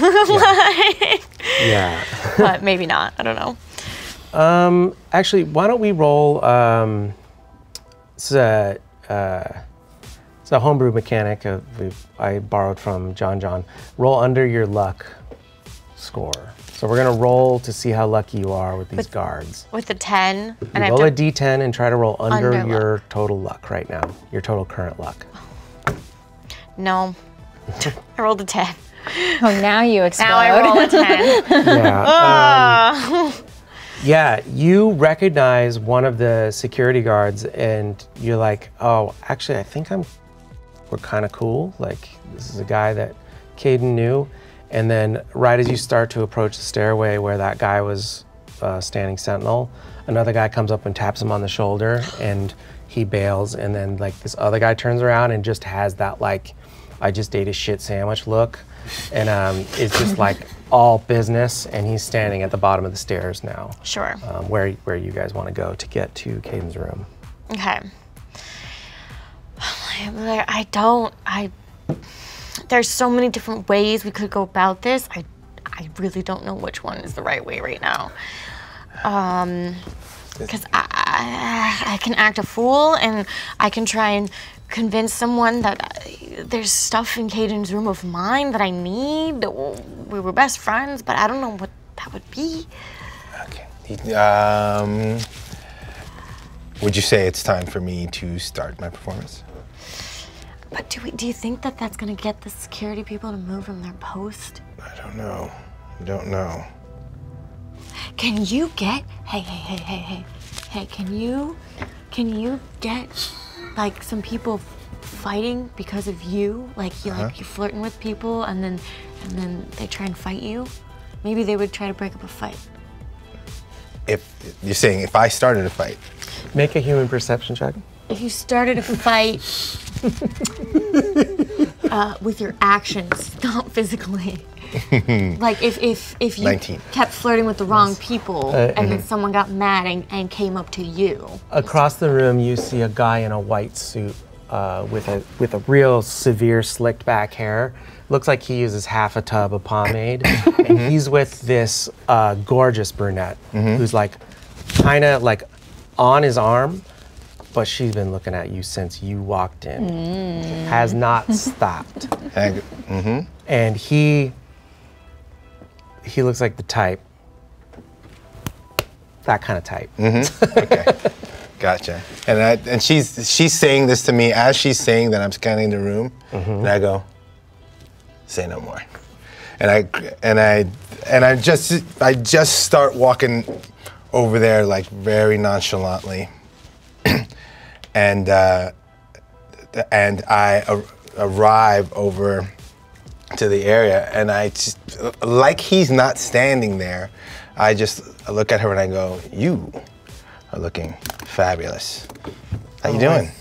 Yeah. But maybe not. I don't know. Actually, why don't we roll? It's a homebrew mechanic I borrowed from John. Roll under your luck score. So we're gonna roll to see how lucky you are with these guards. With the 10, and I Roll a have to d10 and try to roll under Under your luck. total luck right now. Your total current luck. no. I rolled a 10. Oh, now you explode. Now I roll a 10. Yeah. Yeah, you recognize one of the security guards, and you're like, "Oh, actually, I think we're kind of cool. Like, this is a guy that Caden knew." And then, right as you start to approach the stairway where that guy was standing sentinel, another guy comes up and taps him on the shoulder, and he bails. And then, like, this other guy turns around and just has that like, "I just ate a shit sandwich" look, and it's just like all business. And he's standing at the bottom of the stairs now. Sure. Where you guys want to go to get to Caden's room. Okay. There's so many different ways we could go about this. I really don't know which one is the right way right now. Because I can act a fool, and I can try and convince someone that there's stuff in Caden's room of mine that I need. We were best friends, but I don't know what that would be. Okay. Would you say it's time for me to start my performance? But do you think that that's gonna get the security people to move from their post? I don't know. I don't know. Can you get, hey, can you get like some people fighting because of you? Like you're flirting with people, and then they try and fight you? Maybe they would try to break up a fight. If you're saying if I started a fight. Make a human perception check. If you started a fight with your actions, not physically. Like if you 19. kept flirting with the wrong people, and then someone got mad and came up to you. Across the room, you see a guy in a white suit with a real severe slicked back hair. Looks like he uses half a tub of pomade, and he's with this gorgeous brunette who's like kind of like on his arm, but she's been looking at you since you walked in. Has not stopped. And he looks like the type. That kind of type. Okay. Gotcha. And she's saying this to me as she's saying that I'm scanning the room, and I go, "Say no more." And I just start walking over there like very nonchalantly, and I arrive over to the area, and I just, like he's not standing there, I just look at her and I go, "You are looking fabulous. How you doing?"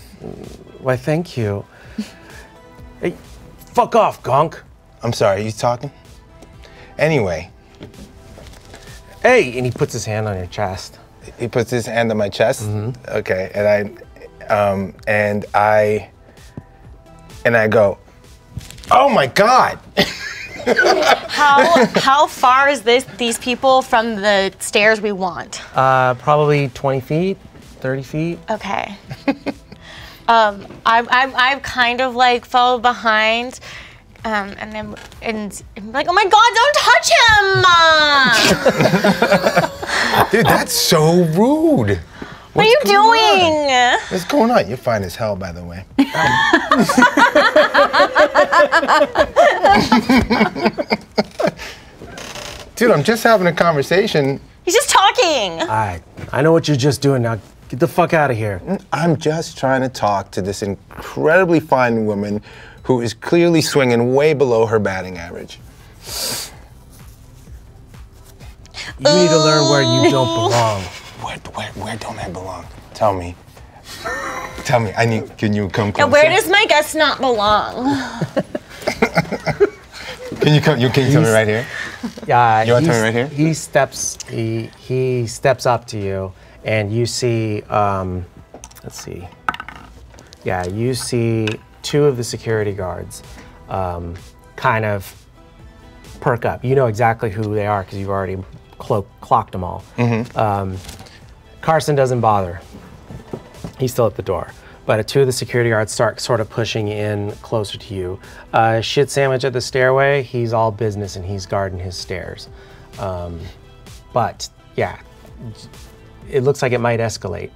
Why, thank you. Hey, fuck off, gonk. I'm sorry, you talking? Anyway. Hey, and he puts his hand on your chest. He puts his hand on my chest? Okay, and I go, "Oh my God." How far is these people from the stairs we want? Probably 20 feet, 30 feet. Okay. I kind of like follow behind, and I'm like, "Oh my God, don't touch him!" Dude, that's so rude. What are you doing? What's going on? You're fine as hell, by the way. Dude, I'm just having a conversation. He's just talking. I know what you're just doing now. Get the fuck out of here. I'm just trying to talk to this incredibly fine woman who is clearly swinging way below her batting average. You need to learn where you don't belong. Where don't I belong? Tell me. Tell me. Can you come closer? Where does my guest not belong? Can you tell me right here? Yeah. You want to tell me right here? He steps up to you, and you see, let's see. Yeah, you see two of the security guards kind of perk up. You know exactly who they are because you've already clocked them all. Carson doesn't bother. He's still at the door. But two of the security guards start sort of pushing in closer to you. Shit sandwich at the stairway, he's all business and he's guarding his stairs. But yeah, it looks like it might escalate.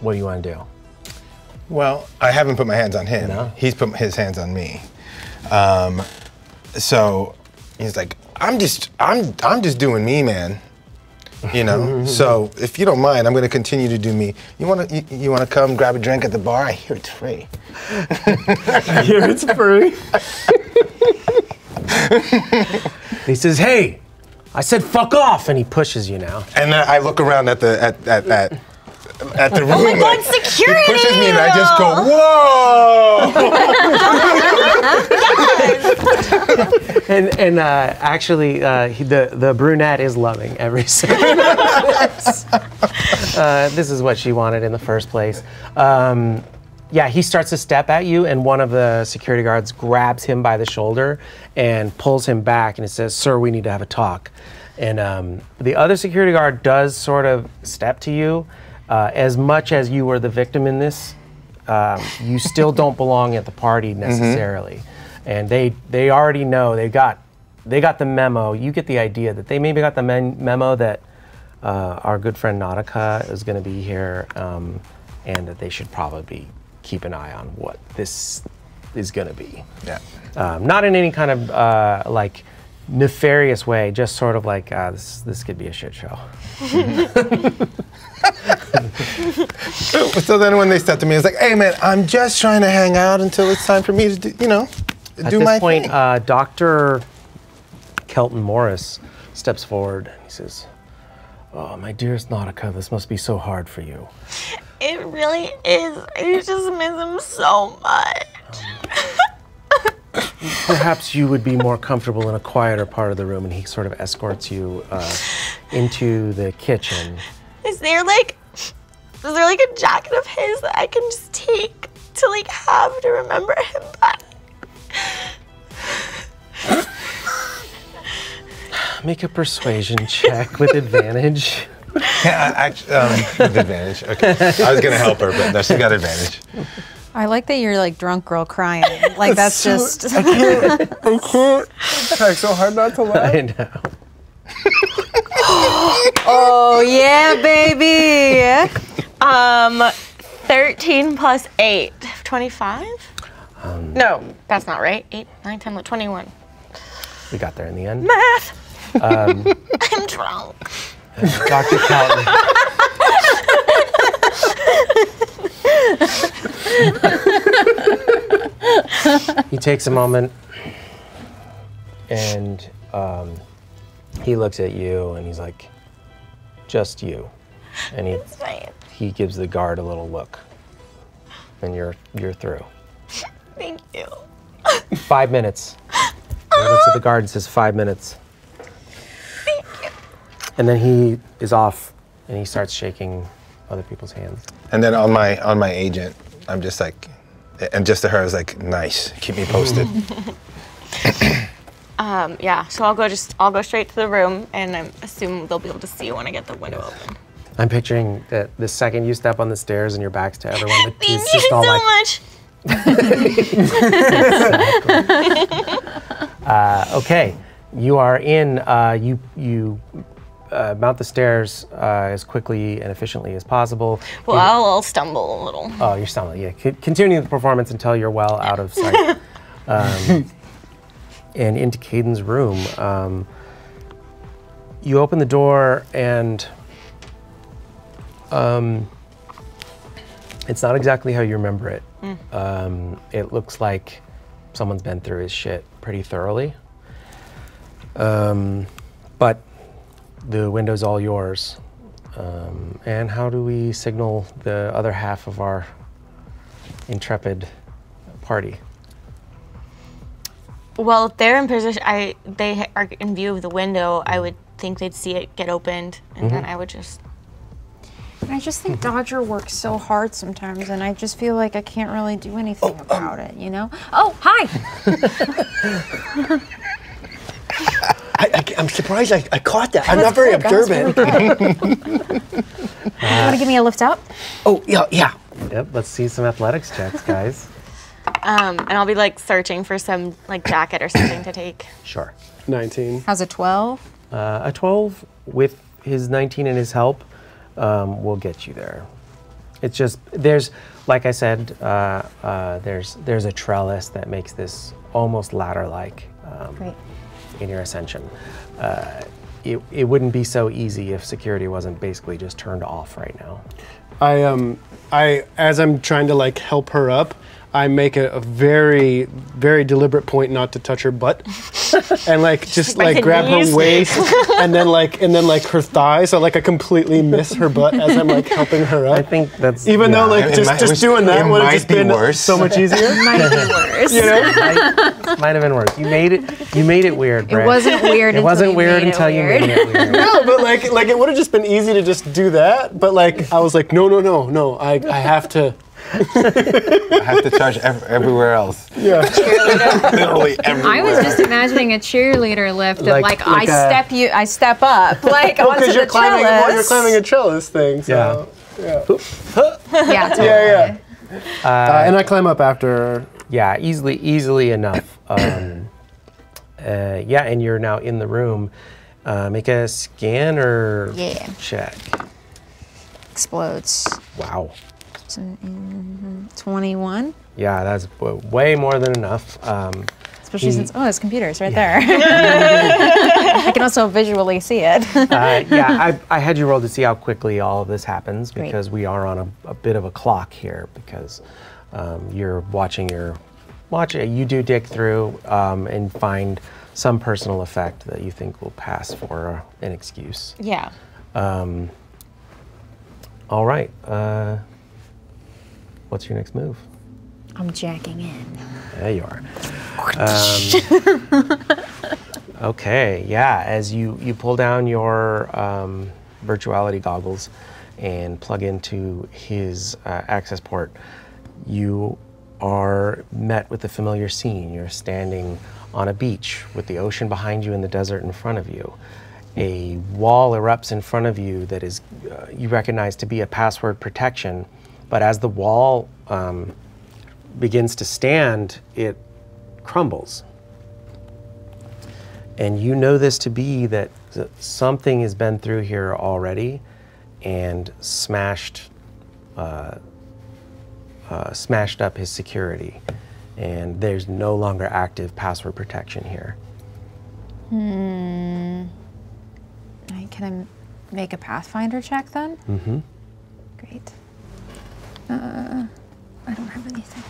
What do you want to do? Well, I haven't put my hands on him. No? He's put his hands on me. So he's like, I'm just doing me, man. You know. So if you don't mind, I'm going to continue to do me. You want to come grab a drink at the bar? I hear it's free. I hear it's free. He says, "Hey, I said fuck off," and he pushes you now. And then I look around at the room. Oh my God, like, security! He pushes me and I just go, "Whoa!" And actually, the brunette is loving every second of this. This is what she wanted in the first place. Yeah, he starts to step at you, and one of the security guards grabs him by the shoulder and pulls him back, and it says, "Sir, we need to have a talk." And the other security guard does sort of step to you. As much as you were the victim in this, you still don't belong at the party necessarily. And they already know, they got the memo. You get the idea that they maybe got the memo that our good friend Nautica is going to be here, and that they should probably keep an eye on what this is going to be. Yeah. Not in any kind of like nefarious way, just sort of like this could be a shit show. So then when they step to me, it's like, "Hey man, I'm just trying to hang out until it's time for me to do, do my At this point, thing." Dr. Kelton Morris steps forward and he says, "Oh, my dearest Nautica, this must be so hard for you." It really is. I just miss him so much. Perhaps you would be more comfortable in a quieter part of the room, and he sort of escorts you into the kitchen. Is there like a jacket of his that I can just take to like have to remember him by? Make a persuasion check with advantage. Yeah, with advantage. Okay. I was gonna help her, but no, she got advantage. I like that you're like drunk girl crying. Like that's just. I can't. I'm trying so hard not to laugh. I know. Oh yeah, baby. 13 plus 8, 25? No, that's not right. 8, 9, 10, 21. We got there in the end. Math. I'm drunk. Dr. Kelton. He takes a moment and he looks at you and he's like, just you. And he gives the guard a little look. And you're through. Thank you. 5 minutes. He looks at the guard and says 5 minutes. Thank you. And then he is off and he starts shaking other people's hands. And then on my agent, I'm just like, and just to her, I was like, nice, keep me posted. Yeah, so I'll go straight to the room, and I assume they'll be able to see when I get the window open. I'm picturing that the second you step on the stairs and your back's to everyone, Thank it's you just all so like, much. Okay, you are in. You mount the stairs as quickly and efficiently as possible. Well, I'll stumble a little. Oh, you're stumbling. Yeah, continuing the performance until you're well out of sight. And into Caden's room. You open the door and it's not exactly how you remember it. It looks like someone's been through his shit pretty thoroughly. But the window's all yours. And how do we signal the other half of our intrepid party? Well, if they're in position, they are in view of the window, I would think they'd see it get opened, and then I would just... I just think Dodger works so hard sometimes, and I just feel like I can't really do anything about it, you know? Oh, hi! I'm surprised I caught that. I'm not very observant. You want to give me a lift up? Oh, yeah. Yep, let's see some athletics checks, guys. And I'll be like searching for some like jacket or something to take. Sure. 19. How's a 12? A 12 with his 19 and his help will get you there. It's just, there's, like I said, there's a trellis that makes this almost ladder-like in your ascension. It wouldn't be so easy if security wasn't basically just turned off right now. As I'm trying to like help her up, I make a very, very deliberate point not to touch her butt, and like just like grab her waist, and then like her thighs. So like I completely miss her butt as I'm like helping her up. I think that's even though like just doing that would have just been so much easier. It might be worse. You know, might have been worse. You made it weird, Brett. It wasn't weird. It wasn't weird until you made it weird. no, but like it would have just been easy to just do that. But like I was like, no, I have to. I have to charge everywhere else. Yeah. Literally everywhere. I was just imagining a cheerleader lift of Like I step up like onto Because the you're trellis. climbing a trellis thing. So, Yeah, totally. Yeah. And I climb up after. Yeah, easily enough. Yeah, and you're now in the room. Make a scanner check. Explodes. Wow. 21. Yeah, that's way more than enough. Especially since, it's computers right there. I can also visually see it. Yeah, I had you roll to see how quickly all of this happens because we are on a bit of a clock here because you're watching you do dig through and find some personal effect that you think will pass for an excuse. Yeah. All right. What's your next move? I'm jacking in. There you are. Okay, yeah, as you pull down your virtuality goggles and plug into his access port, you are met with a familiar scene. You're standing on a beach with the ocean behind you and the desert in front of you. A wall erupts in front of you that is you recognize to be a password protection, but as the wall begins to stand, it crumbles. And you know this to be that something has been through here already and smashed up his security. And there's no longer active password protection here. Can I make a Pathfinder check then? Mm-hmm. Great. I don't have anything.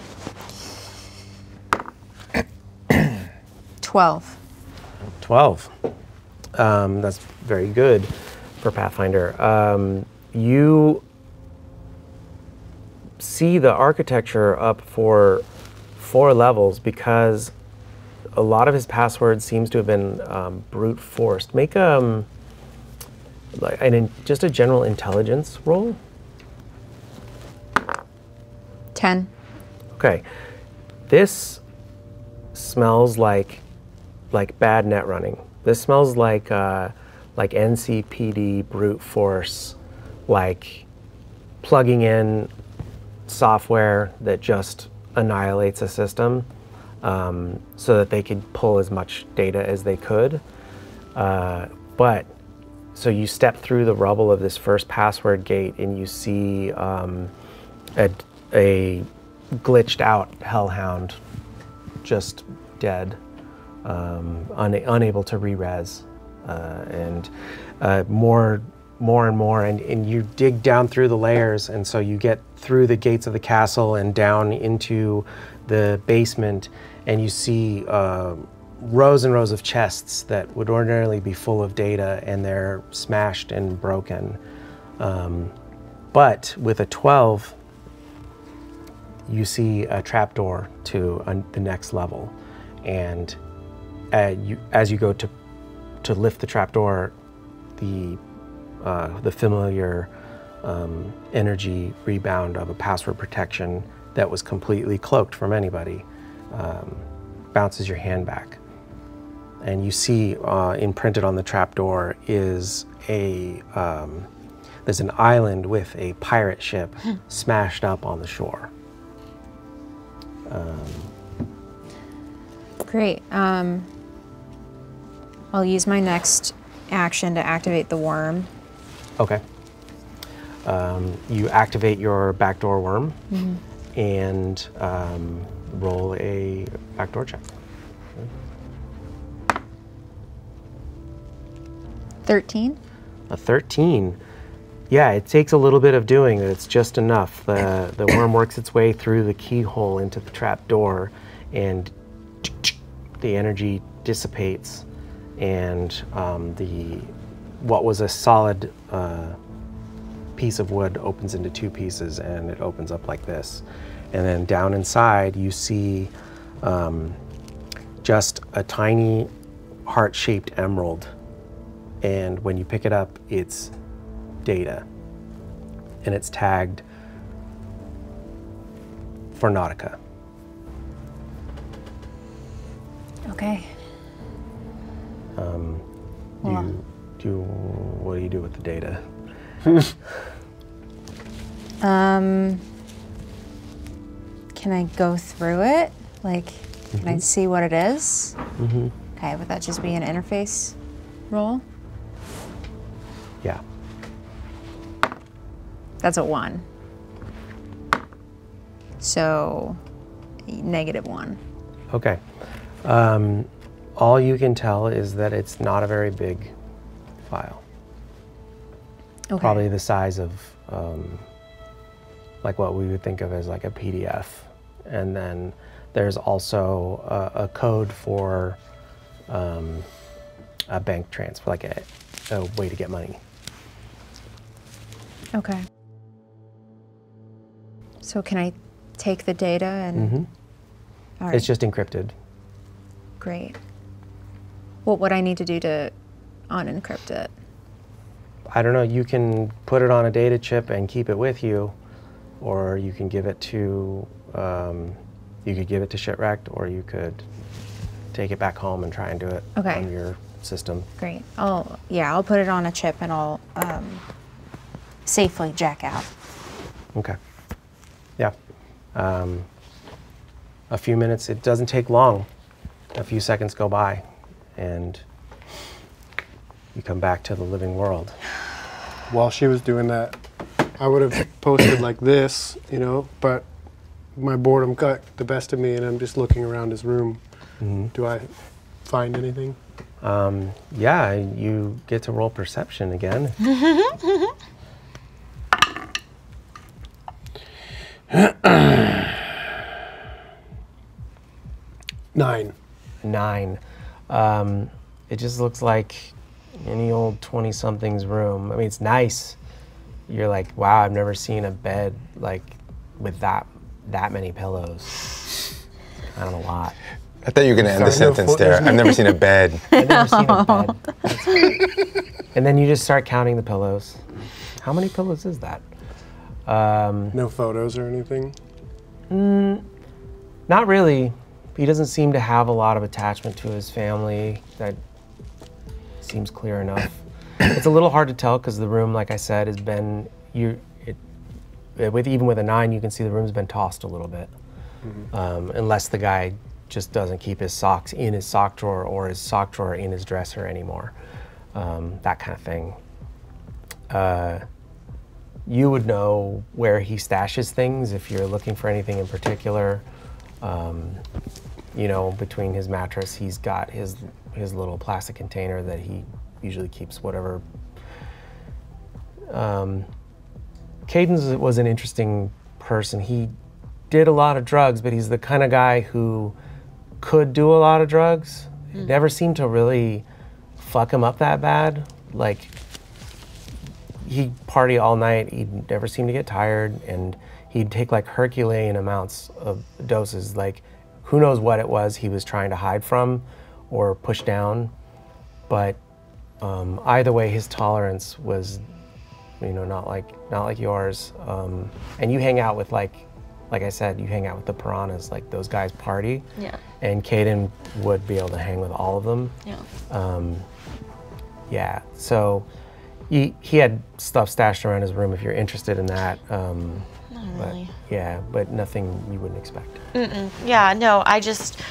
12. 12. That's very good for Pathfinder. You see the architecture up for 4 levels because a lot of his passwords seems to have been brute forced. Make just a general intelligence roll. 10. Okay, this smells like bad net running. This smells like NCPD brute force, like plugging in software that just annihilates a system so that they could pull as much data as they could. But so you step through the rubble of this first password gate and you see a glitched out hellhound just dead, unable to re-res, and more and more, and you dig down through the layers, and so you get through the gates of the castle and down into the basement, and you see rows and rows of chests that would ordinarily be full of data, and they're smashed and broken. But with a 12, you see a trapdoor to the next level, and as you go to lift the trapdoor, the familiar energy rebound of a password protection that was completely cloaked from anybody bounces your hand back, and you see imprinted on the trapdoor is there's an island with a pirate ship smashed up on the shore. Great. I'll use my next action to activate the worm. Okay. You activate your backdoor worm and roll a backdoor check. 13. A 13. Yeah, it takes a little bit of doing. It's just enough. The worm works its way through the keyhole into the trap door, and the energy dissipates, and what was a solid piece of wood opens into 2 pieces, and it opens up like this. And then down inside, you see just a tiny heart-shaped emerald, and when you pick it up, it's data, and it's tagged for Nautica. Okay. What do you do with the data? Can I go through it? Like, can I see what it is? Okay, would that just be an interface roll? Yeah. That's a 1. So, -1. Okay. All you can tell is that it's not a very big file. Okay. Probably the size of like what we would think of as like a PDF. And then there's also a code for a bank transfer, like a way to get money. Okay. So can I take the data and... All right. It's just encrypted. Great. What would I need to do to unencrypt it? I don't know, you can put it on a data chip and keep it with you, or you can give it to, Shipwrecked, or you could take it back home and try and do it on your system. Great. I'll put it on a chip and I'll safely jack out. Okay. Yeah. A few minutes, it doesn't take long. A few seconds go by, and you come back to the living world. While she was doing that, I would have posted like this, you know, but my boredom got the best of me, and I'm just looking around his room. Do I find anything? Yeah, you get to roll perception again. 9. 9. It just looks like any old 20-something's room. I mean, it's nice. You're like, wow, I've never seen a bed like with that many pillows. Not a lot. I thought you were going to end the sentence there. I've never seen a bed. I've never seen a bed. And then you just start counting the pillows. How many pillows is that? No photos or anything? Not really. He doesn't seem to have a lot of attachment to his family. That seems clear enough. It's a little hard to tell because the room, like I said, has been, even with a 9, you can see the room's been tossed a little bit. Unless the guy just doesn't keep his socks in his sock drawer or his sock drawer in his dresser anymore. That kind of thing. You would know where he stashes things if you're looking for anything in particular. You know, between his mattress, he's got his little plastic container that he usually keeps whatever. Caden was an interesting person. He did a lot of drugs, but he's the kind of guy who could do a lot of drugs. It never seemed to really fuck him up that bad. Like, he'd party all night, he'd never seem to get tired, and he'd take like Herculean amounts of doses. Like, who knows what it was he was trying to hide from or push down, but either way, his tolerance was, you know, not like yours. And you hang out with like I said, you hang out with the piranhas. Like, those guys party. Yeah. And Caden would be able to hang with all of them. Yeah. Yeah. So he had stuff stashed around his room if you're interested in that. Not really. Yeah, but nothing you wouldn't expect. Yeah, no, I just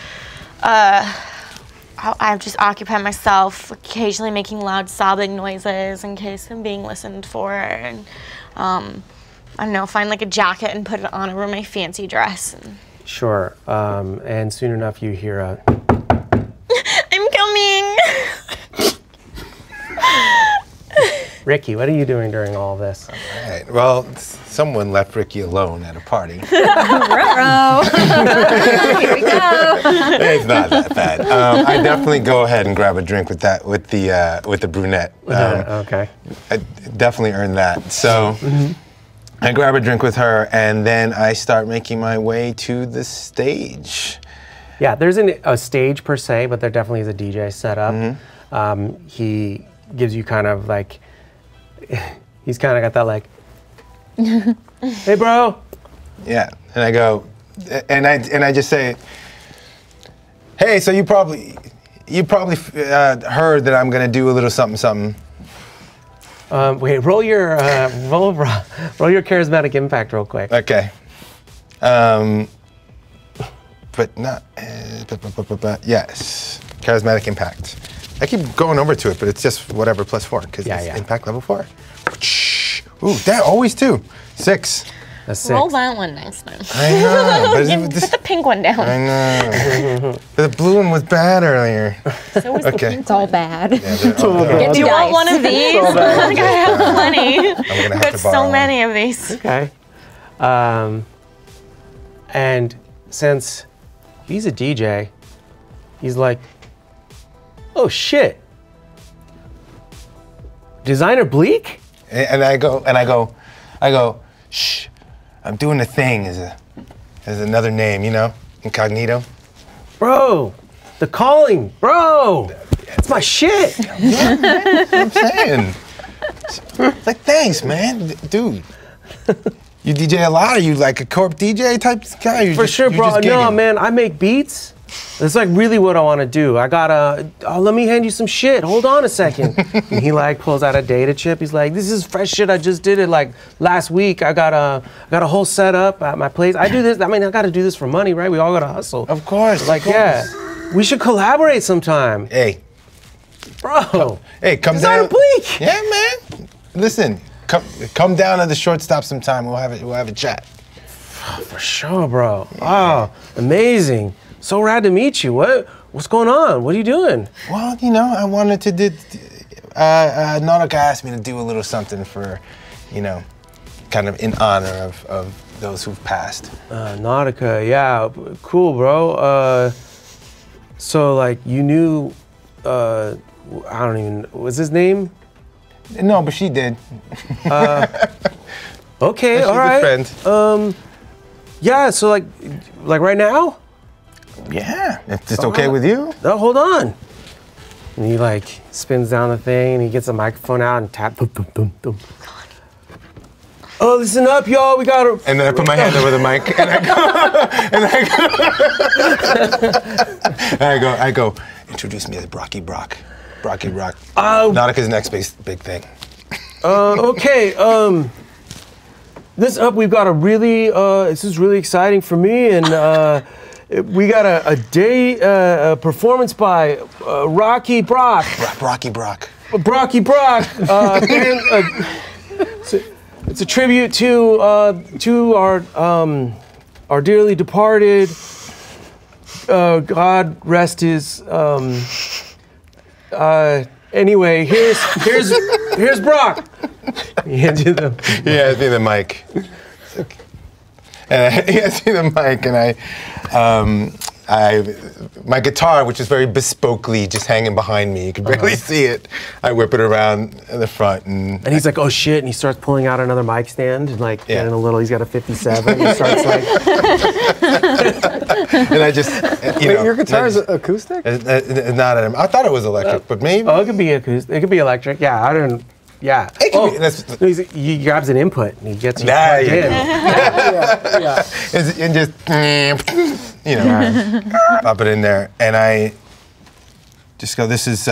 occupy myself, occasionally making loud sobbing noises in case I'm being listened for, and I don't know, find like a jacket and put it on over my fancy dress. Sure. And soon enough you hear a... I'm coming! Ricky, what are you doing during all this? All right. Well, someone left Ricky alone at a party. Ruh-roh. Here we go. It's not that bad. I definitely go ahead and grab a drink with the brunette. Okay. I definitely earned that. So I grab a drink with her, and then I start making my way to the stage. Yeah, there's a stage per se, but there definitely is a DJ set up. He gives you kind of like, he's kind of got that like, hey bro. Yeah, and I go, and I just say, hey, so you probably heard that I'm gonna do a little something. Wait, roll your charismatic impact real quick. Okay. But not, yes, charismatic impact. I keep going over to it, but it's just whatever plus 4, because it's impact level 4. Ooh, that always 2. 6. That's 6. Roll that one next time. I know. Put the pink one down. I know. But the blue one was bad earlier. So was the pink. It's all bad. Yeah, they're all Do you want one of these? Like, I have plenty. I'm gonna have Got to borrow so many of these. Okay. And since he's a DJ, he's like, oh shit, Designer Bleak? And I go, shh, I'm doing the thing as another name, you know, incognito. Bro, The Calling, bro, that's my shit. Yeah, man, that's what I'm saying. Like, thanks, man, dude. You DJ a lot? Are you like a corp DJ type guy? For sure, bro. No, man, I make beats. That's like really what I want to do. I gotta, let me hand you some shit. Hold on a second. And he like pulls out a data chip. He's like, this is fresh shit. I just did it like last week. I got a whole setup at my place. I do this. I mean, I gotta do this for money, right? We all gotta hustle. Of course. Like, yeah, we should collaborate sometime. Hey, bro. Hey, come Designer down. Bleak. Yeah, man. Listen, come down to the shortstop sometime. We'll have a chat. For sure, bro. Oh, amazing. So rad to meet you. What's going on? What are you doing? Well, you know, I wanted to do. Nautica asked me to do a little something for, you know, kind of in honor of those who've passed. Nautica, yeah, cool, bro. So like you knew, I don't even, was his name? No, but she did. Okay, She's all right. a friend. Yeah, so like right now? Yeah, if it's okay with you. Oh, hold on. And he like spins down the thing and he gets a microphone out and tap, boom, boom, boom, boom. Oh, listen up, y'all, we gotta. And then I put my hand over the mic and I go, introduce me as Brocky Brock. Nautica's next big thing. Okay, this up, we've got a really, this is really exciting for me, and we got a day performance by Rocky Brock. Brocky Brock. Brocky Brock. It's a tribute to our dearly departed. God rest his. Anyway, here's Brock. He hands you the. He hands me the mic. And he hands me the mic, and my guitar, which is very bespokely just hanging behind me, you can barely see it. I whip it around in the front, and he's like, "Oh shit!" And he starts pulling out another mic stand, and like getting a little. He's got a 57. He starts like, and I just, your guitar is acoustic? Not at him. I thought it was electric, but maybe. Oh, it could be acoustic. It could be electric. Yeah, I don't. Yeah. He grabs an input and he gets you plugged in. And just, pop it in there, and I just go. This is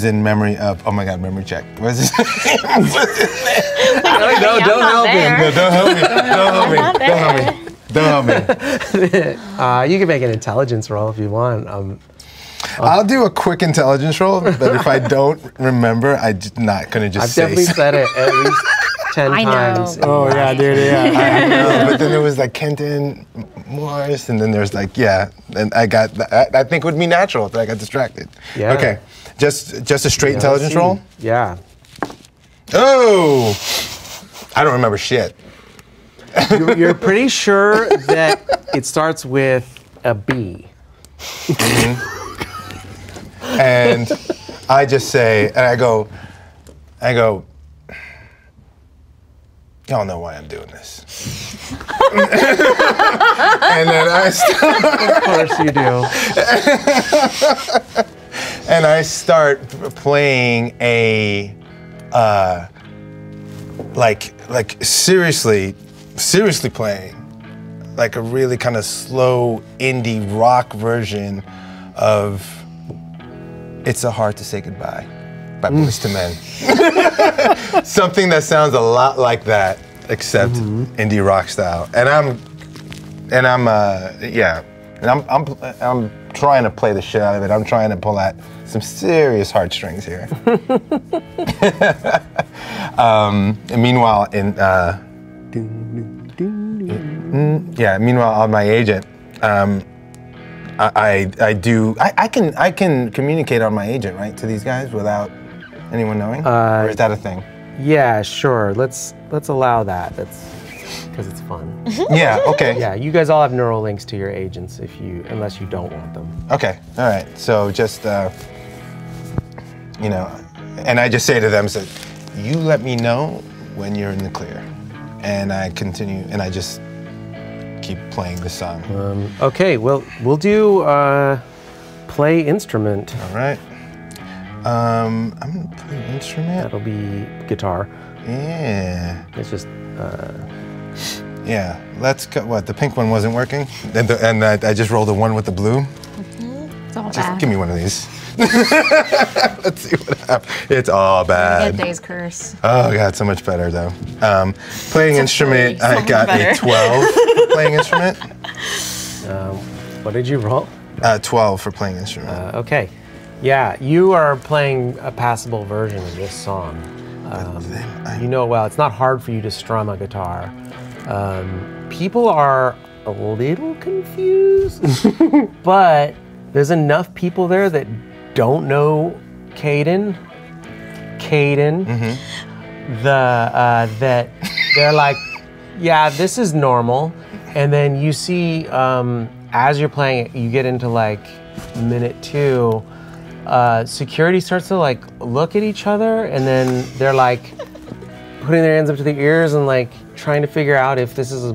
in memory of. Oh my God, memory check. What's his name? What's his name? No, don't help him. No, don't help me. You can make an intelligence roll if you want. I'll do a quick intelligence roll, but if I don't remember, I'm not gonna just I've definitely said it at least 10 times. Oh yeah, dude, yeah. I know, but then there was like Kenton, Morris, and then there's like, and I got, I think it would be natural if I got distracted. Yeah. Okay, just a straight intelligence roll? Yeah. Oh, I don't remember shit. You're pretty sure that it starts with a B. Mm-hmm. And I just say, and I go, y'all know why I'm doing this. And then I start. Of course you do. And I start playing a, like seriously playing, like a really kind of slow indie rock version of It's So Hard to Say Goodbye by Boyz II Men. Something that sounds a lot like that, except indie rock style. And I'm trying to play the shit out of it. I'm trying to pull at some serious heartstrings here. And meanwhile, meanwhile, on my agent, I can communicate on my agent, right, to these guys without anyone knowing, or is that a thing? Yeah, sure. Let's allow that. That's because it's fun. Yeah. Okay. Yeah, you guys all have neural links to your agents unless you don't want them. Okay. All right. So just and I just say to them, so you let me know when you're in the clear, and I continue, and I just keep playing the song. Okay, well, we'll do play instrument. All right. I'm gonna play an instrument. That'll be guitar. Yeah. It's just. Yeah. Let's go. What? The pink one wasn't working, and I just rolled a one with the blue. It's all Just bad. give me one of these. Let's see what happens. It's all bad. Get Day's Curse. Oh God, so much better though. Playing instrument, I got a 12 for playing instrument. What did you roll? 12 for playing instrument. Okay. Yeah, you are playing a passable version of this song. You know, well, it's not hard for you to strum a guitar. People are a little confused, but there's enough people there that don't know Caden, that they're like, Yeah, this is normal. And then you see, as you're playing it, you get into like minute 2, security starts to like look at each other, and then they're like putting their hands up to their ears and like trying to figure out if this is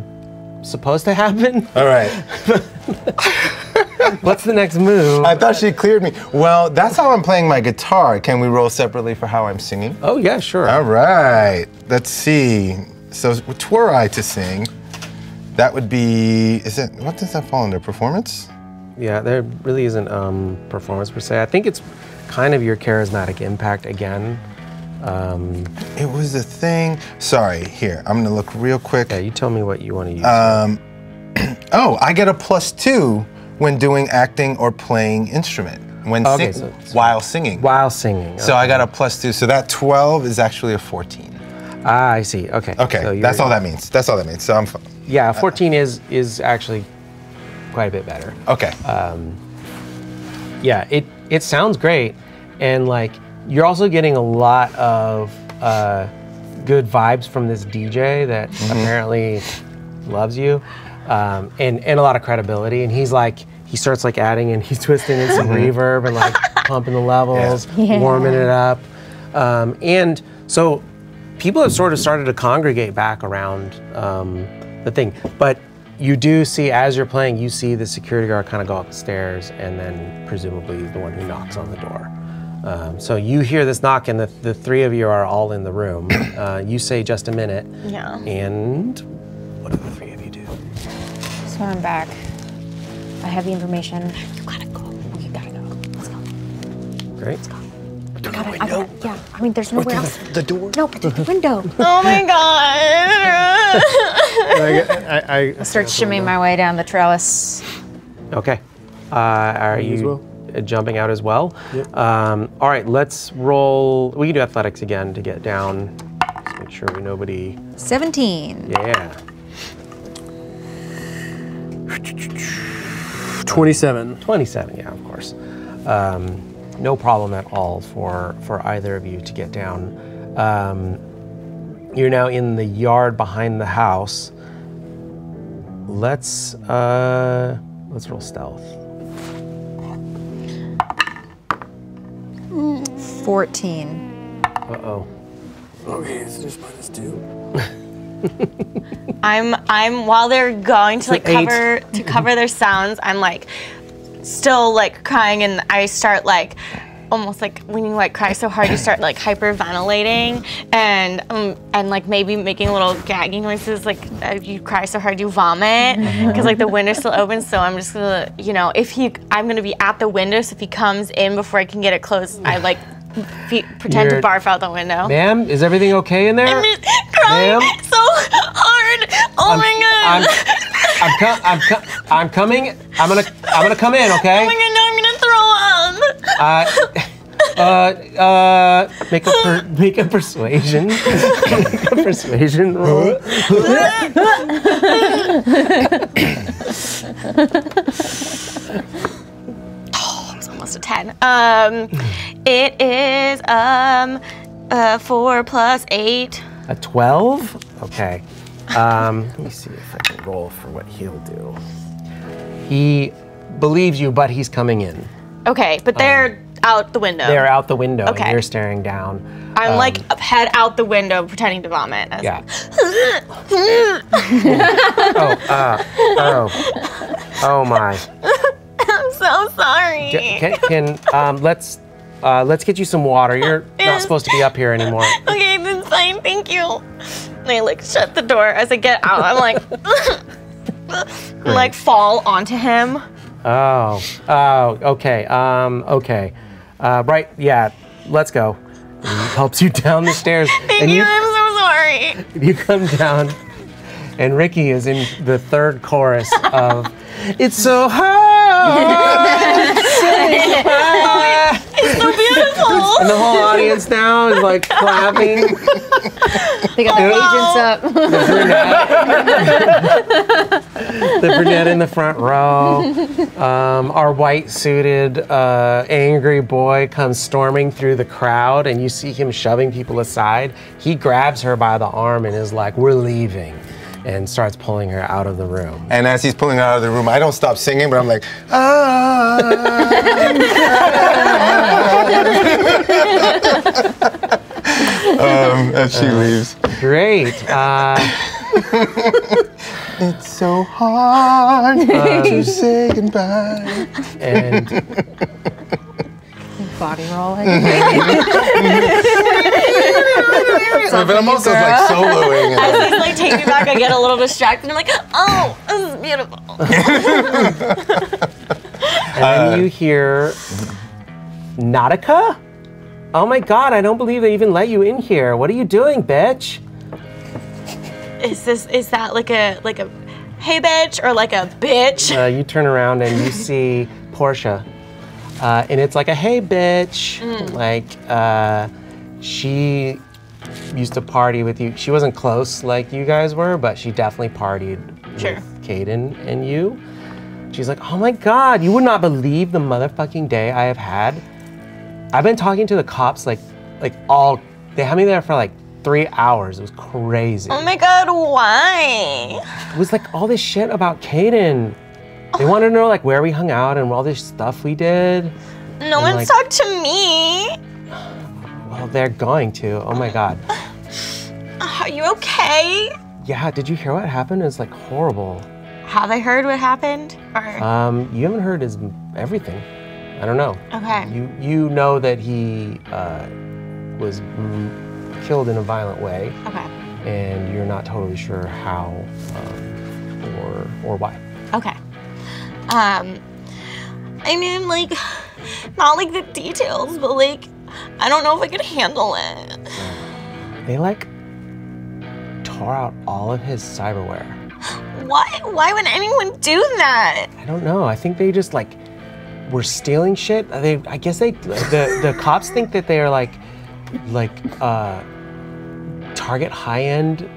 supposed to happen. All right. What's the next move? I thought she cleared me. Well, that's how I'm playing my guitar. Can we roll separately for how I'm singing? Oh yeah, sure. All right. Let's see. So, what were I to sing? That would be, what does that fall under, performance? Yeah, there really isn't performance per se. I think it's kind of your charismatic impact again. It was a thing. Sorry, here, I'm gonna look real quick. Yeah, you tell me what you want to use. Oh, I get a +2 when doing acting or playing instrument. When while singing. While singing. So I got a +2, so that 12 is actually a 14. Ah, I see, okay. Okay, so that's all that means. That's all that means, so I'm fine. Yeah, 14 is actually quite a bit better. Okay. Yeah, it sounds great, and like you're also getting a lot of good vibes from this DJ that apparently loves you, and a lot of credibility. And he starts like adding and he's twisting in some reverb and like pumping the levels, warming it up, and so people have sort of started to congregate back around the thing, but. You do see, as you're playing, you see the security guard kind of go up the stairs, and then presumably the one who knocks on the door. So you hear this knock, and the 3 of you are all in the room. You say just a minute. Yeah. And what do the 3 of you do? So I'm back. I have the information. You gotta go. You gotta go. Let's go. Great. Let's go. Yeah, I mean, there's nowhere else. The door? No, but the window. Oh my god. I Start shimmying my way down the trellis. Okay. Are you jumping out as well? Yep. All right, let's roll. We can do athletics again to get down. Just make sure nobody. 17. Yeah. 27. 27, yeah, of course. No problem at all for either of you to get down. You're now in the yard behind the house. Let's roll stealth. 14. Uh-oh. Okay, it's just -2. I'm while they're going to like an cover their sounds, I'm like still like crying, and I start like almost like when you like cry so hard you start like hyperventilating and like maybe making little gagging noises, like you cry so hard you vomit because like the window's still open. So I'm just gonna, I'm gonna be at the window, so if he comes in before I can get it closed, I like pretend to barf out the window. Ma'am, is everything okay in there? I'm just crying so hard. Oh my god. I'm coming. I'm gonna come in, okay? Oh my god, no, I'm gonna throw up. Make a persuasion. Make a persuasion roll. It's almost a 10. It is 4 + 8. A 12? Okay. Let me see if I can roll for what he'll do. He believes you, but he's coming in. Okay, but they're out the window. They're out the window, Okay. and you're staring down. I'm like head out the window pretending to vomit. Yeah. Oh my. I'm so sorry. Let's get you some water. You're not supposed to be up here anymore. Okay, that's fine, thank you. And I like shut the door as I get out. I'm like, like fall onto him. Oh, okay. Okay. Right, yeah, let's go. And he helps you down the stairs. Thank you, I'm so sorry. You come down, and Ricky is in the 3rd chorus of "It's So Hard." It's so beautiful. And the whole audience now is like clapping. They got their agents up. The brunette in the front row. Our white-suited, angry boy comes storming through the crowd, and you see him shoving people aside. He grabs her by the arm and is like, "We're leaving." and starts pulling her out of the room. And as he's pulling her out of the room, I don't stop singing, but I'm like, as she leaves. Great. It's so hard to say goodbye. And Body rolling. But I'm also like soloing. As he's like taking me back, I get a little distracted. I'm like, oh, this is beautiful. and then you hear Nautica? Oh my god, I don't believe they even let you in here. What are you doing, bitch? Is that like a hey bitch or like a bitch? You turn around and you see Portia. And it's like a hey bitch. Like she used to party with you. She wasn't close like you guys were, but she definitely partied with Caden and you. She's like, oh my god, you would not believe the motherfucking day I have had. I've been talking to the cops they had me there for like 3 hours. It was crazy. Oh my god, why? It was like all this shit about Caden. They wanted to know like where we hung out and all this stuff we did. No one's talked to me. Well, they're going to. Oh my god. Are you okay? Yeah, did you hear what happened? It's like horrible. Have I heard what happened? Or You haven't heard everything. I don't know. okay. You know that he was killed in a violent way. Okay. And you're not totally sure how or why. Okay. I mean, like, not like the details, but like, I don't know if I could handle it. They like tore out all of his cyberware. Why? Why would anyone do that? I don't know. I think they just like were stealing shit. I guess the cops think that they are like target high-end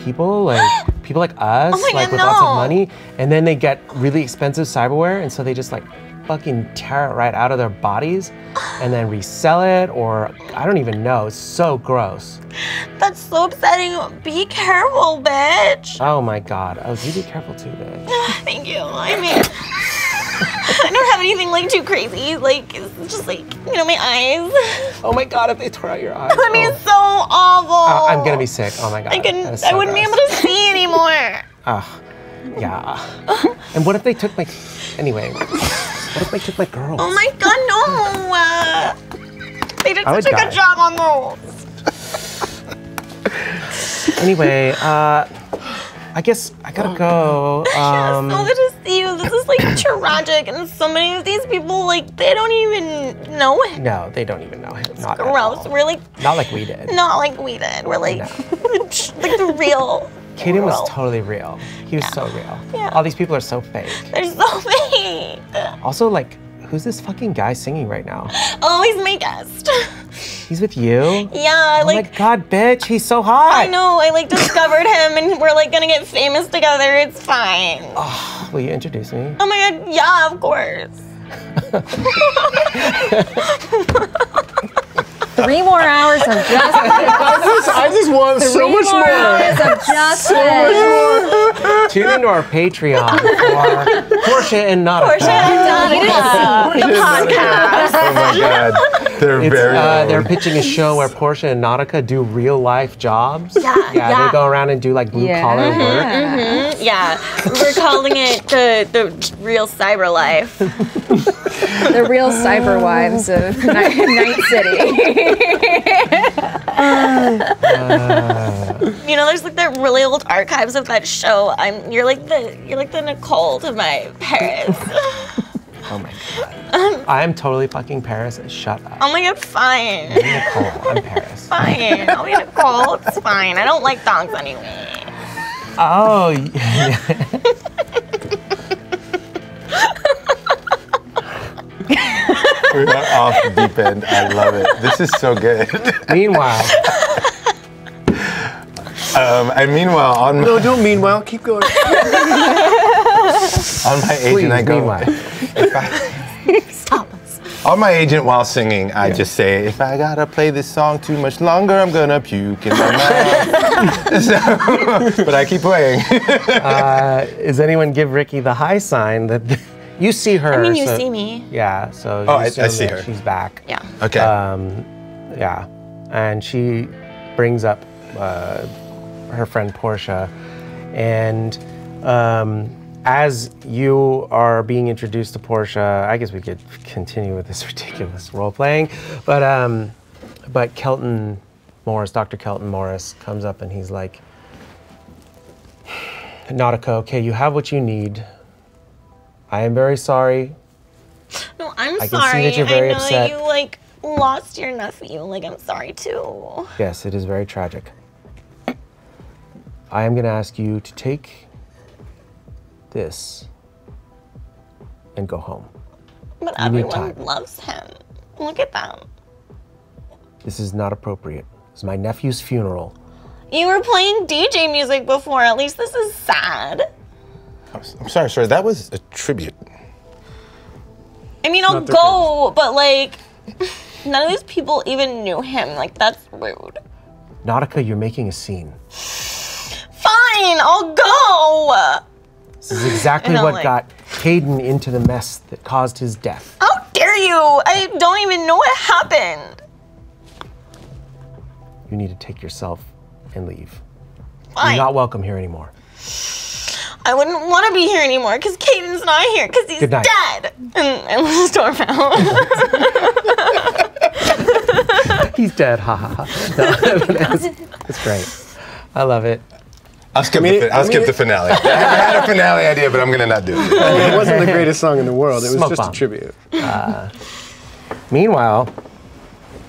people, like people like us, Oh my like God, with lots of no. money, and then they get really expensive cyberware, and so they just like fucking tear it right out of their bodies and then resell it, or I don't even know. It's so gross. That's so upsetting. Be careful, bitch. Oh my god. Oh, you be careful too, bitch. Thank you. I mean, I don't have anything like too crazy. Like, it's just like, you know, my eyes. Oh my god, if they tore out your eyes. That would be so awful. I'm gonna be sick. Oh my god. I So wouldn't be gross. able to see anymore. Yeah. And what if they took my, anyway, what if they took my girls? Oh my god, no. They did I would such a die. good job on those. Anyway, I guess I gotta go. So good to see you. This is like tragic, and so many of these people, like, they don't even know him. No, they don't even know him. Not at Gross. all. We're like, Not like we did. not like we did. We're like, like the real. Caden was world. totally real. He was so real. Yeah. All these people are so fake. They're so fake. Also, like, who's this fucking guy singing right now? Oh, he's my guest. He's with you? Yeah, Oh my god, bitch, he's so hot. I know. I like discovered him, and we're like gonna get famous together. It's fine. Oh, will you introduce me? Oh my god, yeah, of course. 3 more hours of justice. I just want so much more. Hours of justice. Tune into our Patreon for Portia and Nautica. Portia and Nautica, the podcast. Oh my god. They're They're pitching a show where Portia and Nautica do real life jobs. Yeah. They go around and do like blue collar work. Yeah, we're calling it the real cyber life. The real cyber wives of Night City. You know, there's like the really old archives of that show. You're like the Nicole to my Paris. Oh my god. I'm totally fucking Paris. Shut up. Oh my god, fine. I'm Nicole. I'm Paris. Fine. I'll be Nicole. It's fine. I don't like dogs anyway. Oh. Yeah. We're off the deep end. I love it. This is so good. Meanwhile. Meanwhile, on my, No, don't meanwhile. Keep going. on my agent, I go. Meanwhile. Stop us. On my agent while singing, I just say, if I gotta play this song too much longer, I'm gonna puke in my mouth. But I keep playing. Does anyone give Ricky the hi sign that you see her? I mean, you so- see me. Yeah, so Oh, you I assume see that her. she's back. Yeah. Okay. Yeah, and she brings up her friend Portia, and as you are being introduced to Portia, I guess we could continue with this ridiculous role playing, but Kelton Morris, Dr. Kelton Morris, comes up and he's like, Nautica, okay, you have what you need. I am very sorry. No, I'm I can see sorry. that you're very I know upset. that you like lost your nephew. Like, I'm sorry too. Yes, it is very tragic. I am going to ask you to take this and go home. But You need everyone time. loves him. Look at them. This is not appropriate. It's my nephew's funeral. You were playing DJ music before. At least this is sad. I'm sorry, sir. That was a tribute. I mean, I'll go, but like, none of these people even knew him. Like, that's rude. Nautica, you're making a scene. Fine, I'll go. This is exactly And what like- got Caden into the mess that caused his death. How dare you? I don't even know what happened. You need to take yourself and leave. Fine. You're not welcome here anymore. I wouldn't want to be here anymore because Caden's not here because he's Good night. dead. And the storm out. He's dead, ha ha ha. No, it's great. I love it. I'll skip the finale. I had a finale idea, but I'm gonna not do it. It wasn't the greatest song in the world. It was Smoke just bomb. a tribute. Meanwhile,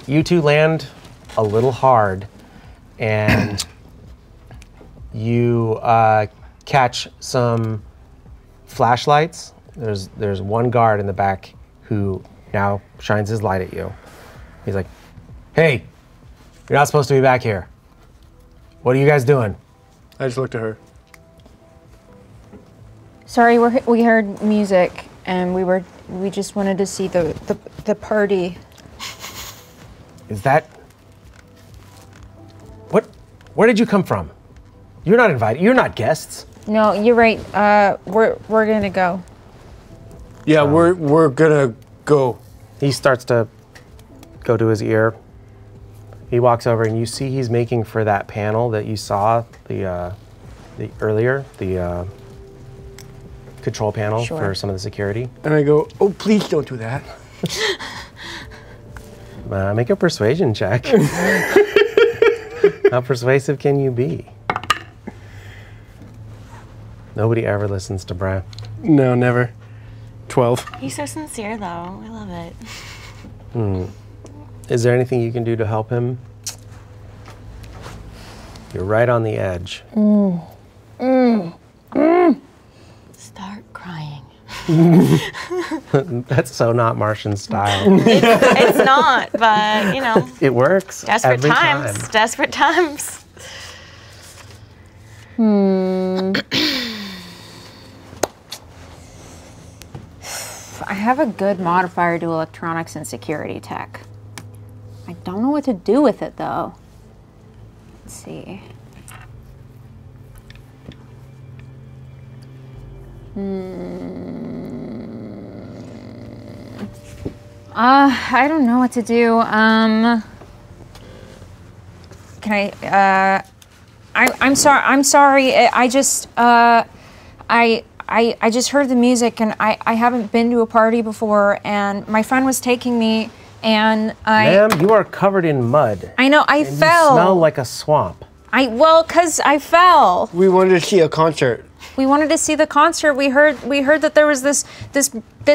you two land a little hard, and you catch some flashlights. There's one guard in the back who now shines his light at you. He's like, "Hey, you're not supposed to be back here. What are you guys doing?" I just looked at her. Sorry, we heard music and we just wanted to see the party. Is that what? Where did you come from? You're not invited. You're not guests. No, you're right. We're gonna go. Yeah, we're gonna go. He starts to go to his ear. He walks over and you see he's making for that panel that you saw the control panel Sure. for some of the security. And I go, oh, please don't do that. Make a persuasion check. How persuasive can you be? Nobody ever listens to Brad. No, never. 12. He's so sincere, though. I love it. Is there anything you can do to help him? You're right on the edge. Start crying. That's so not Martian style. It's not, but you know, It works. desperate every times. time. Desperate times. I have a good modifier to electronics and security tech. I don't know what to do with it though. Let's see. I don't know what to do. Can I'm sorry. I'm sorry. I just I just heard the music and I haven't been to a party before and my friend was taking me and Ma'am, you are covered in mud. I know I And fell. You smell like a swamp. Cause I fell. We wanted to see a concert. We wanted to see the concert. We heard that there was this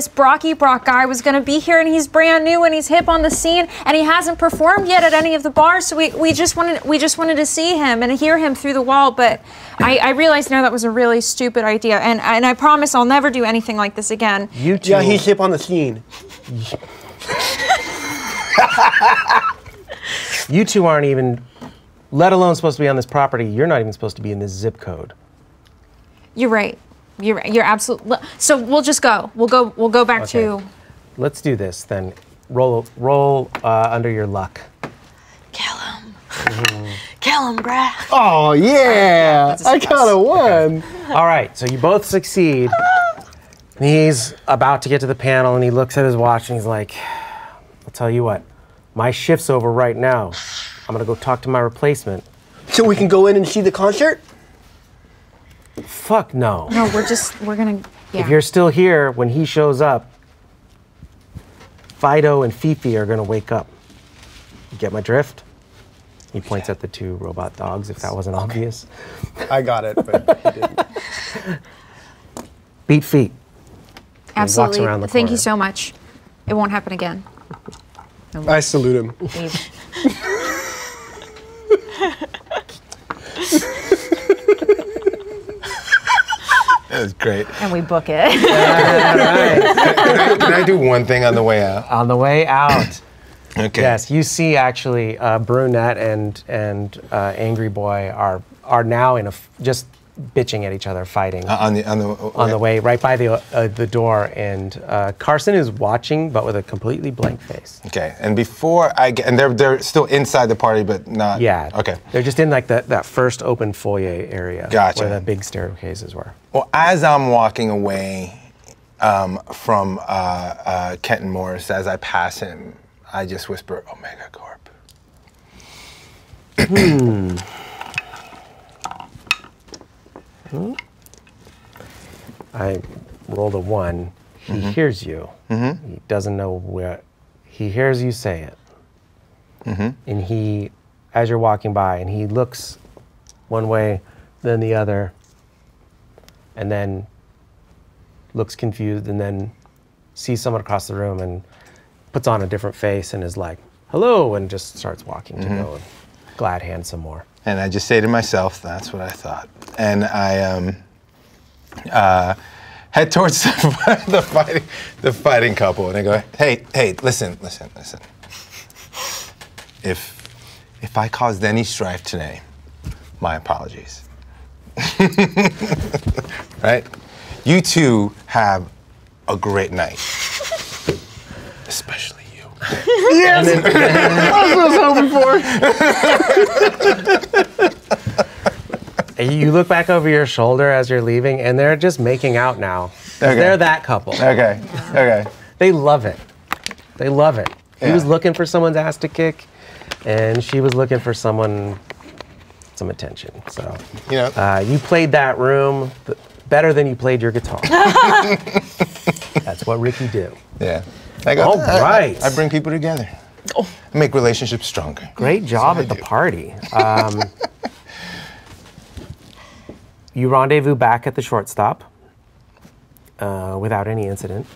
Brocky Brock guy was going to be here, and he's brand new and he's hip on the scene, and he hasn't performed yet at any of the bars. So we just wanted to see him and hear him through the wall. But I realized now that was a really stupid idea, and I promise I'll never do anything like this again. You two. Yeah, he's hip on the scene. You two aren't even, let alone supposed to be on this property. You're not even supposed to be in this zip code. You're right. You're right. You're absolutely. So we'll just go. We'll go back Okay. to. Let's do this then. Roll under your luck. Kill him. Kill Kill him, bruh. Oh yeah, I got a 1. All right, so you both succeed. And he's about to get to the panel, and he looks at his watch, and he's like, I'll tell you what, my shift's over right now. I'm gonna go talk to my replacement. So we can go in and see the concert? Fuck no. No, we're gonna. Yeah. If you're still here when he shows up, Fido and Fifi are gonna wake up. You get my drift? He points at the 2 robot dogs, if that wasn't obvious. I got it, but he didn't. Beat feet. Absolutely. Walks around the Thank you corner. so much. It won't happen again. I salute him. Leave. That was great. And we book it. Can I do one thing on the way out? On the way out, Okay. yes, you see actually Brunette and Angry Boy are now in just bitching at each other, fighting On on the way right by the door, and Carson is watching but with a completely blank face. Okay. And before I get, and they're still inside the party, but not. Yeah. Okay. They're just in like that first open foyer area Gotcha. where the big staircases were. Well, as I'm walking away from Kenton Morris, as I pass him, I just whisper, Omega Corp. I rolled a 1. He hears you. He doesn't know where. He hears you say it. And he, as you're walking by, and he looks one way, then the other, and then looks confused, and then sees someone across the room and puts on a different face and is like, hello, and just starts walking to go and glad hand some more. And I just say to myself, that's what I thought. And I head towards the fighting couple, and I go, hey, listen. If I caused any strife today, my apologies. Right? You two have a great night. Especially you. Yes! That's what I was hoping for. You look back over your shoulder as you're leaving, and they're just making out now. Okay. They're that couple. Okay. They love it. He Yeah. was looking for someone's ass to kick, and she was looking for some attention. So, You know. you played that room better than you played your guitar. That's what Ricky do. Yeah. I go, All right. I bring people together. I make relationships stronger. Great job at the party. You rendezvous back at the shortstop without any incident.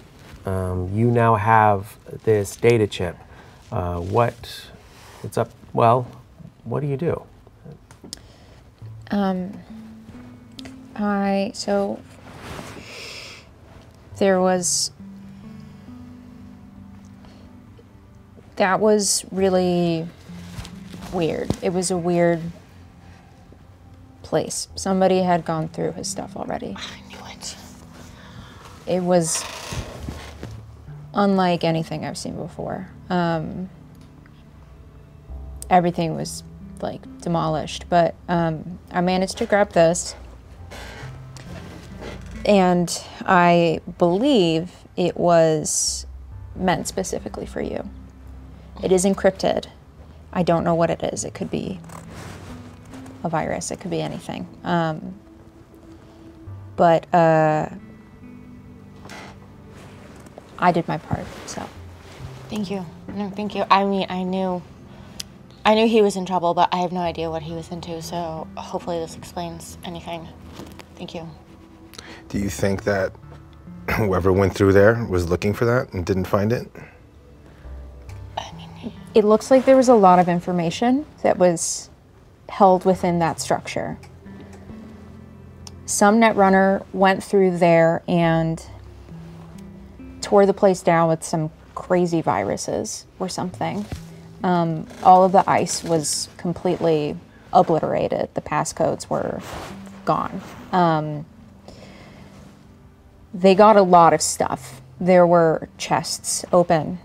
You now have this data chip. What's up? Well, what do you do? So there was. That was really weird. It was a weird place. Somebody had gone through his stuff already. I knew it. It was unlike anything I've seen before. Everything was like demolished, but I managed to grab this, and I believe it was meant specifically for you. It is encrypted. I don't know what it is. It could be a virus. It could be anything. But I did my part, so. Thank you. No, thank you. I mean, I knew he was in trouble, but I have no idea what he was into, so hopefully this explains anything. Thank you. Do you think that whoever went through there was looking for that and didn't find it? I mean, It looks like there was a lot of information that was held within that structure. Some netrunner went through there and tore the place down with some crazy viruses or something. All of the ice was completely obliterated. The passcodes were gone. They got a lot of stuff. There were chests open.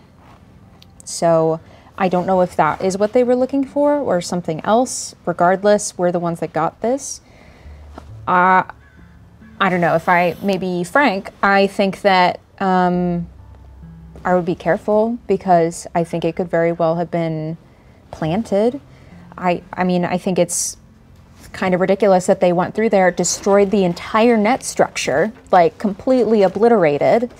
So I don't know if that is what they were looking for or something else. Regardless, we're the ones that got this. I don't know, if I may be frank, I think that I would be careful because I think it could very well have been planted. I mean, I think it's kind of ridiculous that they went through there, destroyed the entire net structure, like completely obliterated,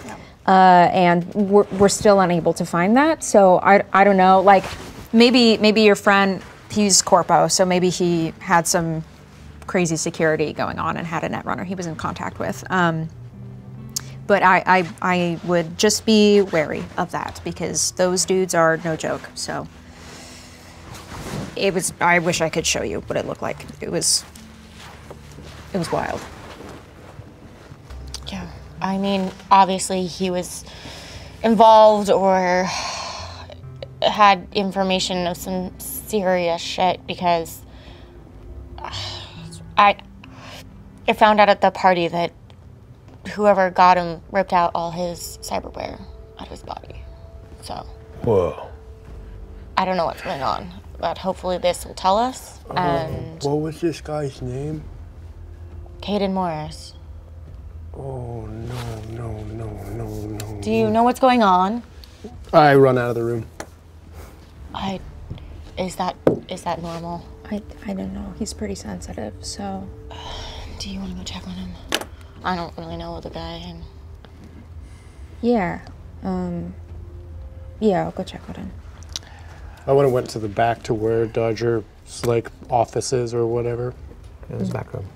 and we're still unable to find that. So I don't know, like maybe your friend, he's corpo, so maybe he had some crazy security going on and had a netrunner he was in contact with. But I would just be wary of that because those dudes are no joke. So I wish I could show you what it looked like. It was wild. Yeah, I mean, obviously he was involved or had information of some serious shit because I found out at the party that whoever got him ripped out all his cyberware out of his body. So. Whoa. I don't know what's going on, but hopefully this will tell us. And What was this guy's name? Caden Morris. Oh, no. Do you know what's going on? I run out of the room. Is that normal? I don't know. He's pretty sensitive, so. Do you want to go check on him? I don't really know the guy. And Yeah. Yeah, I'll go check on him. I went to the back to where Dodger's like offices or whatever. In his back room.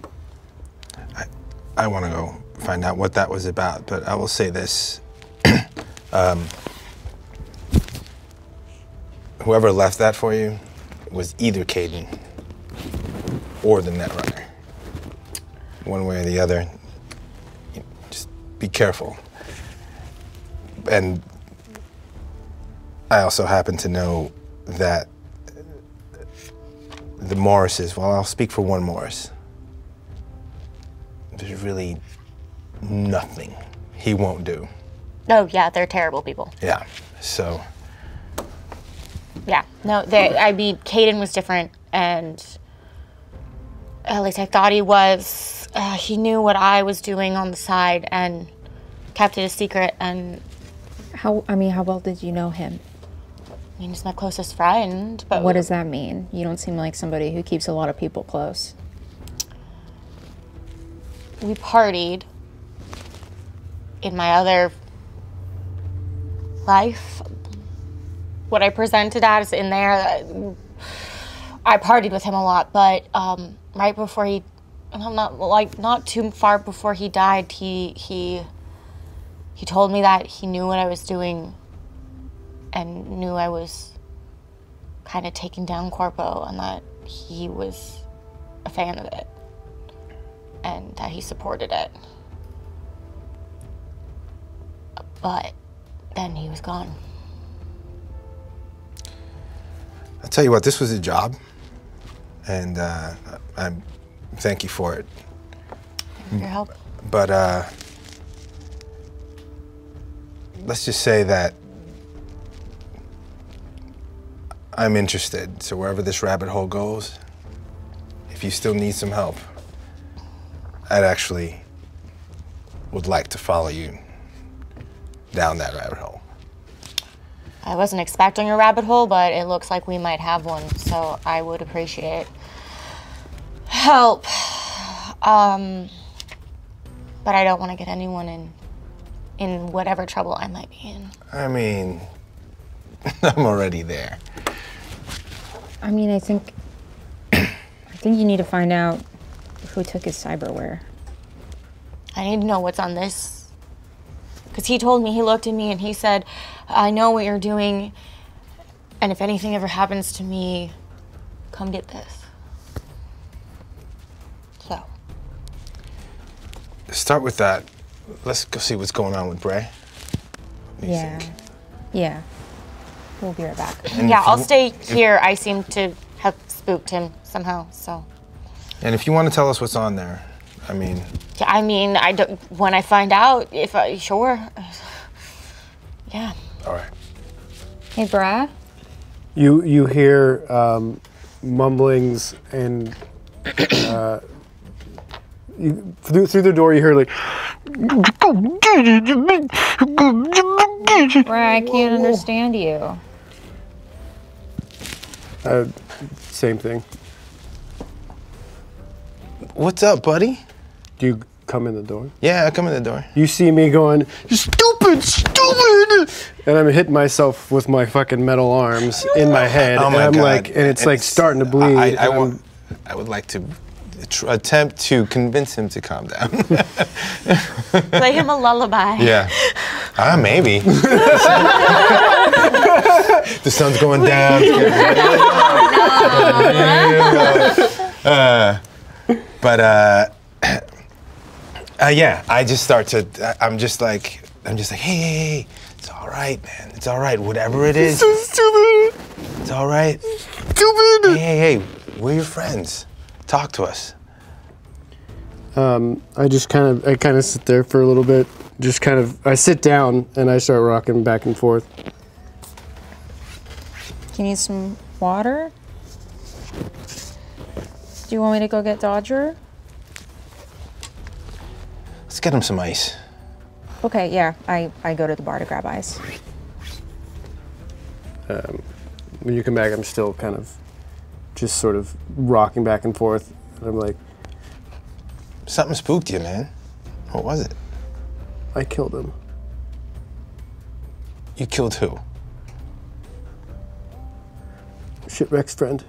I want to go find out what that was about, but I will say this. Whoever left that for you was either Caden or the netrunner. One way or the other, just be careful. And I also happen to know that the Morrises, well, I'll speak for one Morris. There's really nothing he won't do. oh yeah, they're terrible people. Yeah, so. Yeah, no, I mean, Caden was different, and at least I thought he was. He knew what I was doing on the side and kept it a secret. And How well did you know him? I mean, he's my closest friend. But What does that mean? You don't seem like somebody who keeps a lot of people close. we partied in my other life. What I presented as in there, I partied with him a lot, but right before he, not too far before he died, he told me that he knew what I was doing and knew I was kind of taking down Corpo and that he was a fan of it and that he supported it. But then he was gone. I'll tell you what, this was a job, and I thank you for it. For your help. But let's just say that I'm interested. So wherever this rabbit hole goes, if you still need some help, I'd actually would like to follow you down that rabbit hole. I wasn't expecting a rabbit hole, but it looks like we might have one, so I would appreciate help. But I don't want to get anyone in whatever trouble I might be in. I mean, I'm already there. I mean, I think you need to find out who took his cyberware. I need to know what's on this. Because he told me, he looked at me and he said, I know what you're doing, and if anything ever happens to me, come get this. So. Start with that. Let's go see what's going on with Bray. What do you think? Yeah. We'll be right back. And Yeah, if I'll you- stay here. I seem to have spooked him somehow, so. And if you want to tell us what's on there, I mean. Yeah, I mean, I don't, when I find out, sure. Yeah. All right. Hey, Brad. You hear mumblings and through the door you hear like. Right, I can't understand you. Same thing. What's up, buddy? Do you come in the door? Yeah, I come in the door. You see me going, stupid, and I'm hitting myself with my fucking metal arms in my head, Oh my and I'm God. like, and it's like starting to bleed. I would like to attempt to convince him to calm down. Play him a lullaby. Yeah. Maybe. The sun's going down. Yeah, I just start to. I'm just like, hey, it's all right, man. It's all right. Whatever it is. So stupid. It's all right. Stupid. Hey, we're your friends. Talk to us. I kind of sit there for a little bit. I sit down and I start rocking back and forth. Do you need some water? Do you want me to go get Dodger? Let's get him some ice. Okay, yeah, I go to the bar to grab ice. When you come back, I'm still kind of just sort of rocking back and forth. And I'm like, Something spooked you, man. What was it? I killed him. You killed who? Shipwreck's friend.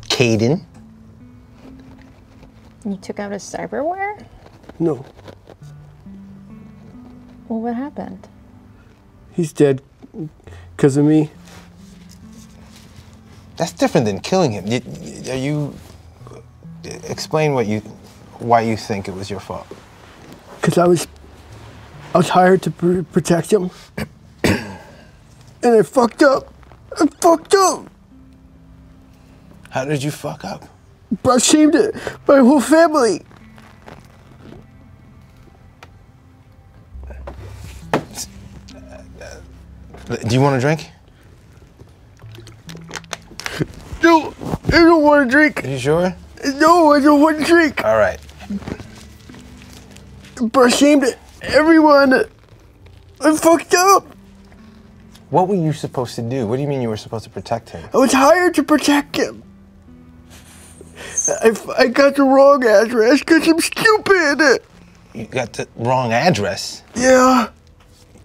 Caden. You took out his cyberware? No, Well, what happened? he's dead because of me. That's different than killing him. Explain why you think it was your fault. Because I was hired to protect him. And I fucked up. How did you fuck up? I shamed my whole family. Do you want a drink? No, I don't want to drink. Are you sure? No, I don't want to drink. All right. I shamed everyone. I fucked up. What were you supposed to do? What do you mean you were supposed to protect him? I was hired to protect him. I got the wrong address because I'm stupid. You got the wrong address. Yeah,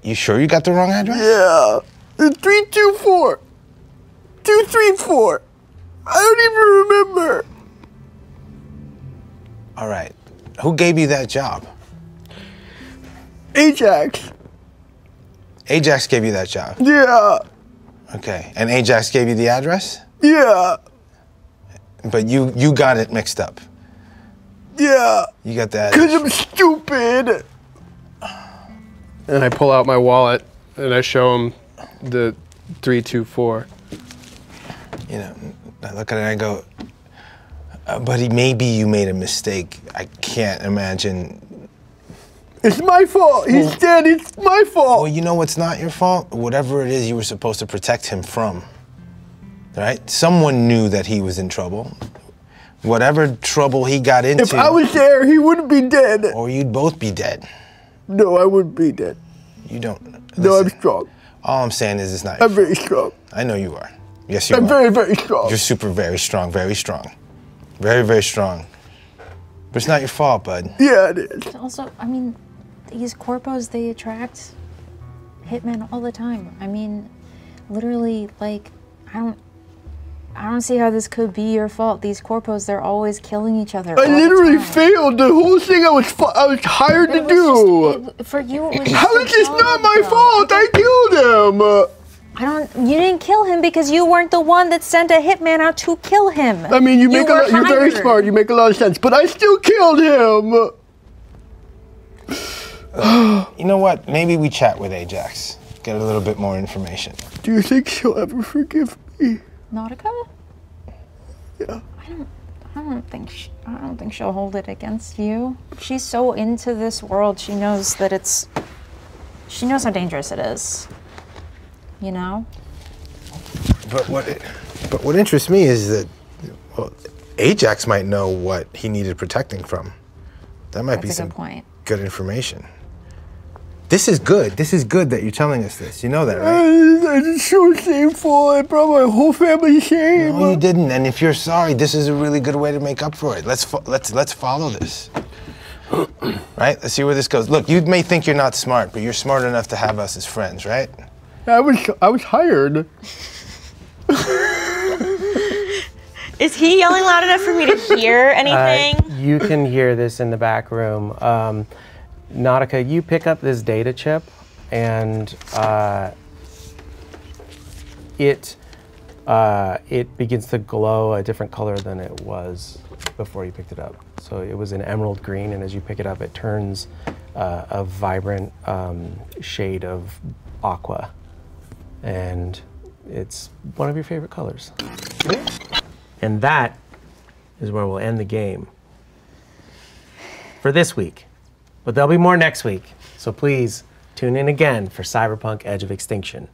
You sure you got the wrong address? yeah. 324. 234. I don't even remember. All right. Who gave you that job? Ajax. Ajax gave you that job. Yeah, Okay. And Ajax gave you the address? yeah, But you got it mixed up. yeah. You got that. Because I'm stupid. And I pull out my wallet and I show him the 324. You know, I look at it and I go, buddy, maybe you made a mistake. I can't imagine. It's my fault. He's dead. It's my Well, fault. you know what's not your fault? Whatever it is you were supposed to protect him from. Right? Someone knew that he was in trouble. Whatever trouble he got into. If I was there, he wouldn't be dead. Or you'd both be dead. No, I wouldn't be dead. You don't. No, I'm listen, strong. all I'm saying is it's not your I'm very strong. I know you are. Yes, you I'm are. very, very strong. You're super very strong, very strong. Very, very strong. But it's not your fault, bud. Yeah, it is. Also, I mean, these corpos, they attract hitmen all the time. I mean, literally, like, I don't see how this could be your fault. These corpos, they're always killing each other. I all the literally time. failed the whole thing I was hired to It do. was just- for you, it was just How a is this job, not my though. fault? I killed him. You didn't kill him because you weren't the one that sent a hitman out to kill him. I mean, you're very hired. smart. You make a lot of sense, but I still killed him. You know what? Maybe we chat with Ajax. Get a little bit more information. Do you think she'll ever forgive me? Nautica? Yeah. I don't think she'll hold it against you. She's so into this world. She knows how dangerous it is. You know? but what interests me is that, well, Ajax might know what he needed protecting from. That might be That's a some good point. good information. This is good. This is good that you're telling us this. You know that, right? It's so shameful. I brought my whole family shame. No, you didn't. And if you're sorry, this is a really good way to make up for it. Let's follow this. Right? Let's see where this goes. Look, you may think you're not smart, but you're smart enough to have us as friends, right? I was hired. Is he yelling loud enough for me to hear anything? You can hear this in the back room. Nautica, you pick up this data chip, and it begins to glow a different color than it was before you picked it up. So it was an emerald green, and as you pick it up, it turns a vibrant shade of aqua, and it's one of your favorite colors. And that is where we'll end the game for this week. But there'll be more next week, so please tune in again for Cyberpunk Edge of Extinction.